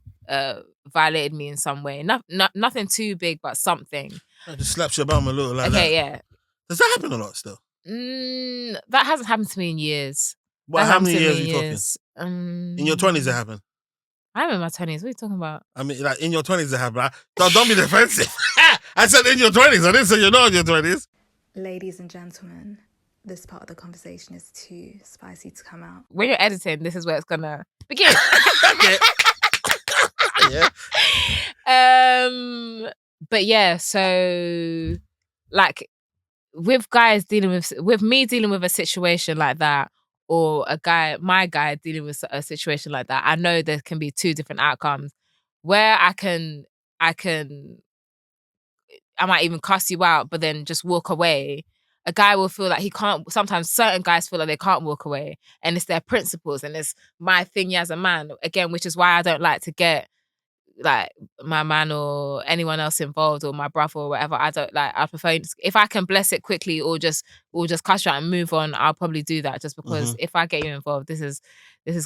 violated me in some way. Nothing too big, but something. I just slaps your bum a little like that. Okay, yeah. Does that happen a lot still? That hasn't happened to me in years. Well, how many years are you talking? In your 20s it happened? I'm in my 20s. What are you talking about? I mean, like, in your 20s it happened. Don't be defensive. I said in your 20s. I didn't say you're not in your 20s. Ladies and gentlemen, this part of the conversation is too spicy to come out. When you're editing, this is where it's gonna begin. Yeah. But yeah, so like with guys with me dealing with a situation like that, or my guy dealing with a situation like that, I know there can be two different outcomes where I might even cuss you out, but then just walk away. A guy will feel like he can't. Sometimes certain guys feel like they can't walk away, and it's their principles, and it's my thing as a man. Again, which is why I don't like to get like my man or anyone else involved, or my brother or whatever. I don't like. I prefer if I can bless it quickly, or just cuss you out and move on. I'll probably do that, just because if I get you involved, this is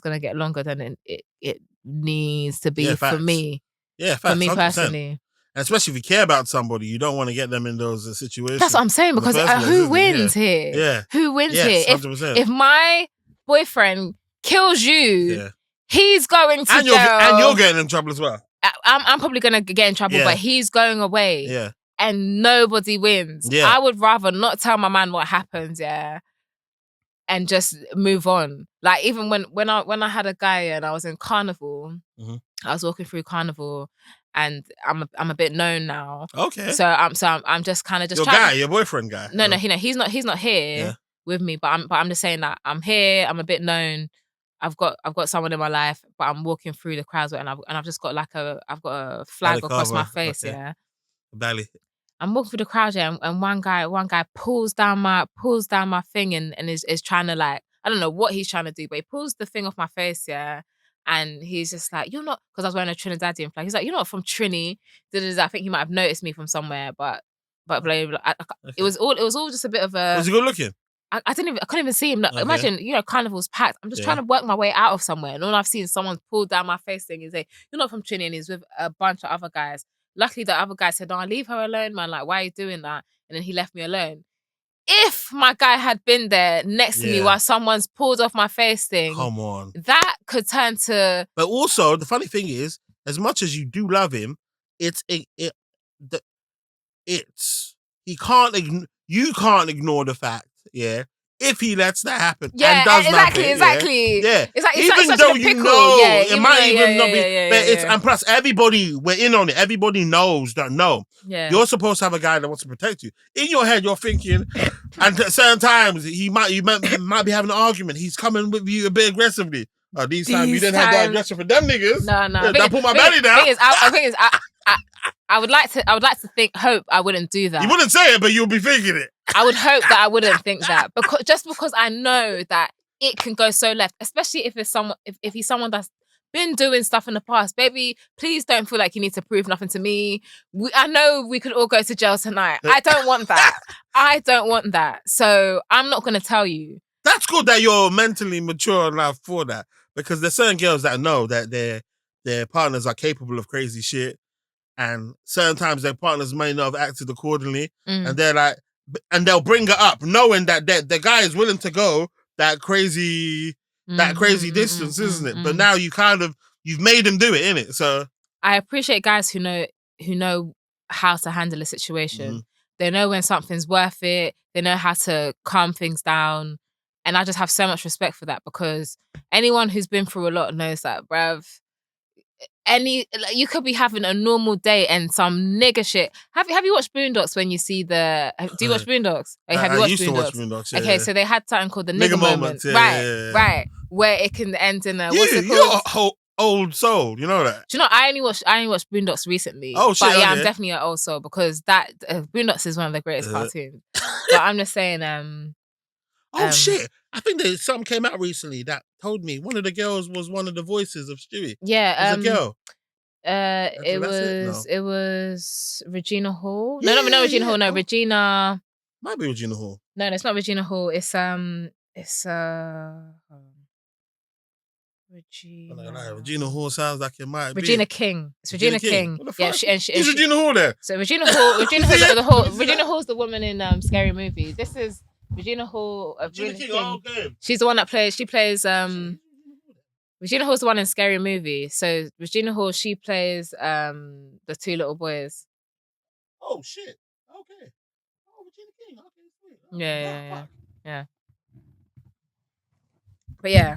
gonna get longer than it needs to be for me. Yeah, for me 100%. Personally. And especially if you care about somebody, you don't want to get them in those situations. That's what I'm saying, because who wins here? Yeah. Who wins here? 100%. If my boyfriend kills you, he's going to jail. And you're getting in trouble as well. I'm probably going to get in trouble, but he's going away. Yeah. And nobody wins. Yeah. I would rather not tell my man what happened, and just move on. Like even when I had a guy and I was in Carnival, I was walking through Carnival, and I'm a bit known now. Okay. So I'm just kind of just your boyfriend guy. No, he's not here with me. But I'm just saying that I'm here. I'm a bit known. I've got someone in my life, but I'm walking through the crowds and I've just got I've got a flag across my face. Okay. Yeah. Belly. I'm walking through the crowd, and one guy pulls down my thing and is trying to, like, I don't know what he's trying to do, but he pulls the thing off my face, and he's just like, you're not, because I was wearing a Trinidadian flag. He's like, you're not from Trini. I think he might have noticed me from somewhere, but blah, blah, blah. It was all just a bit of a. Was he good looking? I couldn't even see him. Okay. Imagine, Carnival's packed. I'm just trying to work my way out of somewhere, and all I've seen is someone pull down my face thing and say, you're not from Trini, and he's with a bunch of other guys. Luckily, the other guy said, no, leave her alone, man. Like, why are you doing that? And then he left me alone. If my guy had been there next to me while someone's pulled off my face thing, come on, that could turn to. But also, the funny thing is, as much as you do love him, you can't ignore the fact, if he lets that happen and does exactly. Yeah. It's like, even though you know it might even not be, and plus everybody, we're in on it. Everybody knows that you're supposed to have a guy that wants to protect you. In your head, you're thinking, and at certain times you might be having an argument. He's coming with you a bit aggressively. These times you didn't have that aggression for them niggas. No. That put my belly down. I would like to hope I wouldn't do that. You wouldn't say it, but you'll be thinking it. I would hope that I wouldn't think that, because I know that it can go so left, especially if he's someone that's been doing stuff in the past. Baby, please don't feel like you need to prove nothing to me. I know we could all go to jail tonight. I don't want that. I don't want that. So I'm not going to tell you. That's good that you're mentally mature enough for that, because there's certain girls that know that their partners are capable of crazy shit, and certain times their partners may not have acted accordingly, and they're like, and they'll bring it up knowing that the guy is willing to go that crazy distance, isn't it? But now you've made him do it, innit? So I appreciate guys who know how to handle a situation. Mm-hmm. They know when something's worth it. They know how to calm things down. And I just have so much respect for that, because anyone who's been through a lot knows that, bruv, you could be having a normal day and some nigger shit. Have you watched Boondocks when you see the... Do you watch Boondocks? Have you watched used Boondocks? to watch Boondocks, yeah, okay, yeah. So they had something called the nigger moment. Yeah, right, yeah. right. Where it can end in a... What's it called? You're old soul, you know that? Do you know, I only watched Boondocks recently. Oh, shit, But yeah, okay. I'm definitely an old soul, because that Boondocks is one of the greatest cartoons. But I'm just saying... shit. I think something came out recently that told me one of the girls was one of the voices of Stewie. Yeah. It was a girl. It was Regina Hall. No, not Regina Hall. No, Regina. Might be Regina Hall. No, it's not Regina Hall. It's Regina. Regina Hall sounds like it might be Regina King. It's Regina King. Yeah, is Regina Hall there? So Regina Hall. Regina Hall's the woman in Scary Movie. This is Regina Hall. Regina King. Oh, okay. She's the one that plays. She plays. Regina Hall's the one in Scary Movie. So Regina Hall, she plays the two little boys. Oh shit. Okay. Oh, Regina King. Okay, sweet. Oh, Yeah. But yeah,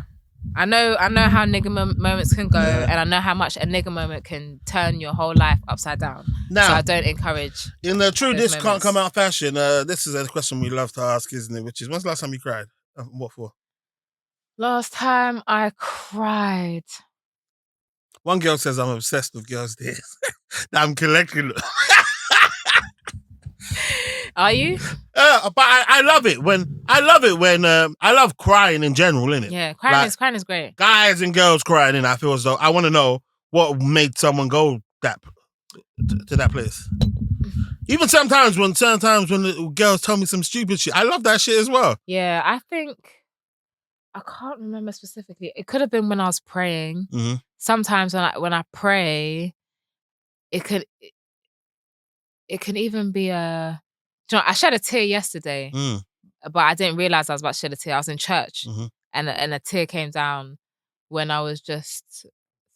I know how nigger moments can go, and I know how much a nigger moment can turn your whole life upside down. Now, so I don't encourage. In the true those this can't moments. come out fashion, this is a question we love to ask, isn't it? Which is, when's the last time you cried? What for? Last time I cried. One girl says I'm obsessed with girls' days. I'm collecting. Are you? But I love it when I love crying in general, innit? Yeah, crying is great. Guys and girls crying, and I feel as though I want to know what made someone go to that place. Even sometimes when the girls tell me some stupid shit, I love that shit as well. Yeah, I think I can't remember specifically. It could have been when I was praying. Mm-hmm. Sometimes when I pray, it can even be a... Do you know, I shed a tear yesterday, but I didn't realize I was about to shed a tear. I was in church, and a tear came down when I was just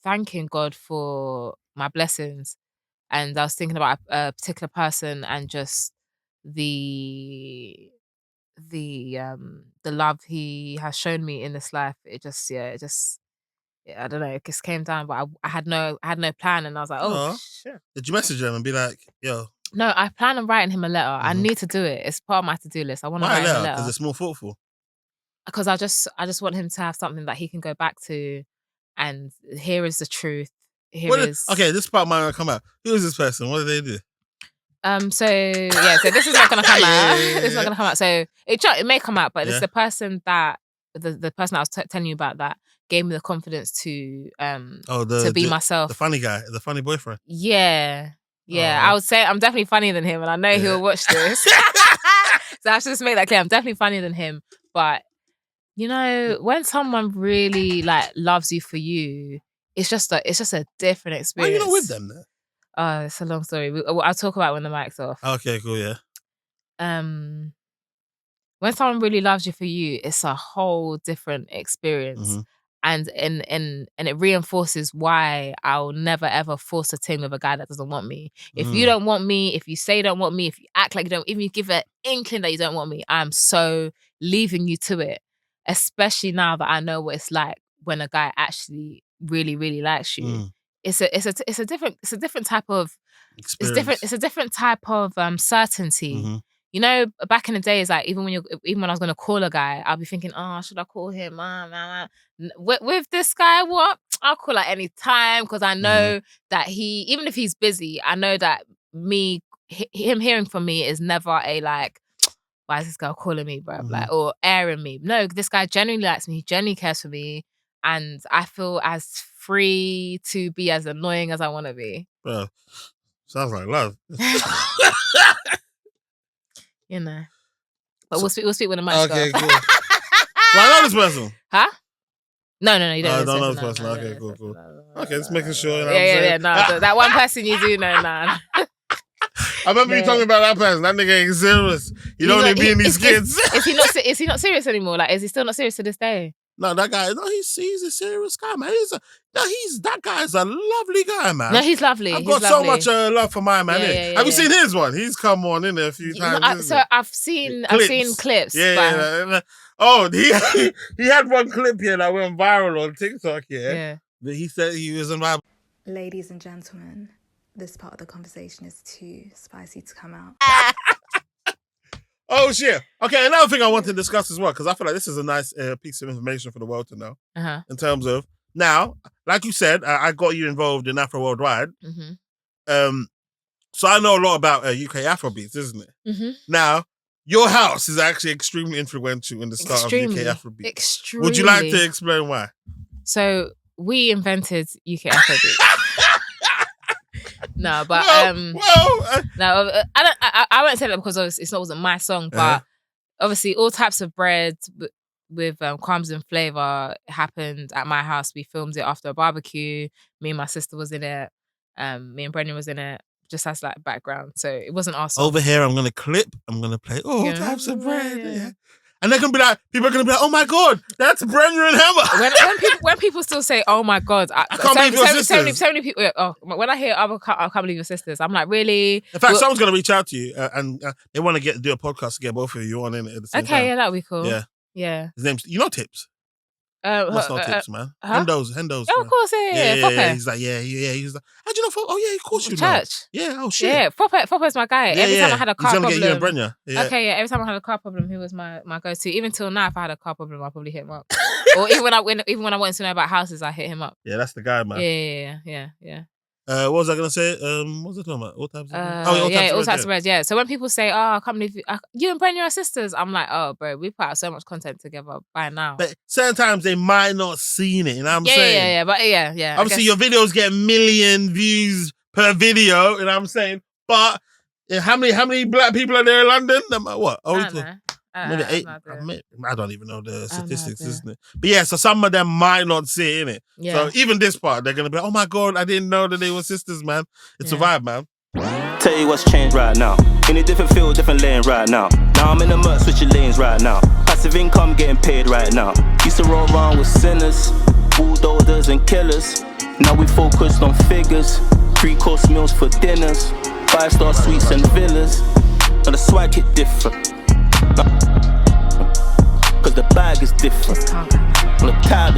thanking God for my blessings, and I was thinking about a particular person and just the love he has shown me in this life. I don't know, it just came down, but I had no plan, and I was like, oh shit. Did you message him and be like, yo? No, I plan on writing him a letter. I need to do it. It's part of my to-do list. I want to write him a letter. Because it's more thoughtful. Because I just want him to have something that he can go back to, and here is the truth. Okay, this part might not come out. Who is this person? What did they do? So this is not gonna come out. This is not gonna come out. So it may come out, but it's the person that the person I was telling you about that gave me the confidence to be myself. The funny guy, the funny boyfriend. Yeah. I would say I'm definitely funnier than him, and I know he'll watch this. So I should just make that clear. I'm definitely funnier than him, but you know, when someone really loves you for you, it's just a different experience. Why are you not with them then? It's a long story. I'll talk about it when the mic's off. Okay, cool, yeah. When someone really loves you for you, it's a whole different experience. And it reinforces why I'll never ever force a thing with a guy that doesn't want me. If you don't want me, if you say you don't want me, if you act like you don't, even you give an inkling that you don't want me, I'm so leaving you to it. Especially now that I know what it's like when a guy actually really, really likes you. It's a different type of experience. It's a different type of certainty. You know, back in the days, like even when I was gonna call a guy, I'll be thinking, oh, should I call him? With this guy, what? I'll call at any time, because I know that even if he's busy, I know that him hearing from me is never a like, why is this guy calling me, bro? Or airing me. No, this guy genuinely likes me. He genuinely cares for me, and I feel as free to be as annoying as I want to be. Bro, sounds like love. You know, but we'll speak when the mic's okay, go. Cool. Well, I know this person. Huh? No, you don't. I don't know this person. Okay, cool. Okay, just making sure. You know Yeah. No, that one person you do know, nah. I remember you talking about that person. That nigga ain't serious. He don't even be in these kids. Is he not serious anymore? Like, is he still not serious to this day? No, that guy. No, he's a serious guy, man. That guy's a lovely guy, man. No, he's lovely. I've got so much love for my man. Yeah, Have you seen his one? He's come on in there a few times. I've seen clips. Yeah. Oh, he had one clip here that went viral on TikTok. Yeah. He said he was in my. Ladies and gentlemen, this part of the conversation is too spicy to come out. Oh, shit. Okay, another thing I want to discuss as well, because I feel like this is a nice piece of information for the world to know. In terms of, now, like you said, I got you involved in Afro Worldwide. So I know a lot about UK Afrobeats, isn't it? Now, your house is actually extremely influential in the start of UK Afrobeats. Extremely. Would you like to explain why? So, we invented UK Afrobeats. No, but no, I won't say that because it wasn't my song, but obviously all types of bread with crumbs and flavor happened at my house. We filmed it after a barbecue. Me and my sister was in it. Me and Brendan was in it, just as like background. So it wasn't our song. Over here, I'm gonna play all types of bread. Yeah. And they're gonna be like, people are gonna be like, oh my God, that's Brendan and Hemah. When people still say, oh my God, I can't believe your sisters. So many people. When I hear I can't believe your sisters, I'm like, really? In fact, someone's gonna reach out to you and they want to do a podcast to get both of you on in it at the same time. Okay, yeah, that'd be cool. Yeah. His name's, Tips. What's not Tips, man? Hendo's. Oh, of course, yeah. He's like, he's like, how'd you know? Oh, yeah, of course you know. Church. Yeah, oh shit. Yeah, Fopper's my guy. Every time I had a car problem. He's gonna get you and Brenya. Okay, every time I had a car problem, he was my go-to. Even till now, if I had a car problem, I'd probably hit him up. Or even when I wanted to know about houses, I hit him up. Yeah, that's the guy, man. Yeah. What was I gonna say? What was I talking about? All types of bread. All types of bread. Yeah. So when people say, "Oh, I can't believe you and Brenda are sisters," I'm like, "Oh, bro, we put out so much content together by now." But certain times they might not seen it. You know what I'm saying? Yeah. But yeah. Obviously, your videos get 1 million views per video. You know what I'm saying? But how many black people are there in London? What? Maybe 8. I don't even know the statistics, isn't it? But yeah, so some of them might not see it, innit? Yeah. So even this part, they're going to be like, oh my God, I didn't know that they were sisters, man. It's a vibe, man. Tell you what's changed right now. In a different field, different lane right now. Now I'm in the mud, switching lanes right now. Passive income getting paid right now. Used to roll around with sinners, bulldozers and killers. Now we focused on figures. 3-course meals for dinners. 5-star suites and villas. Now the swag hit different. Cause the bag is different. The tab is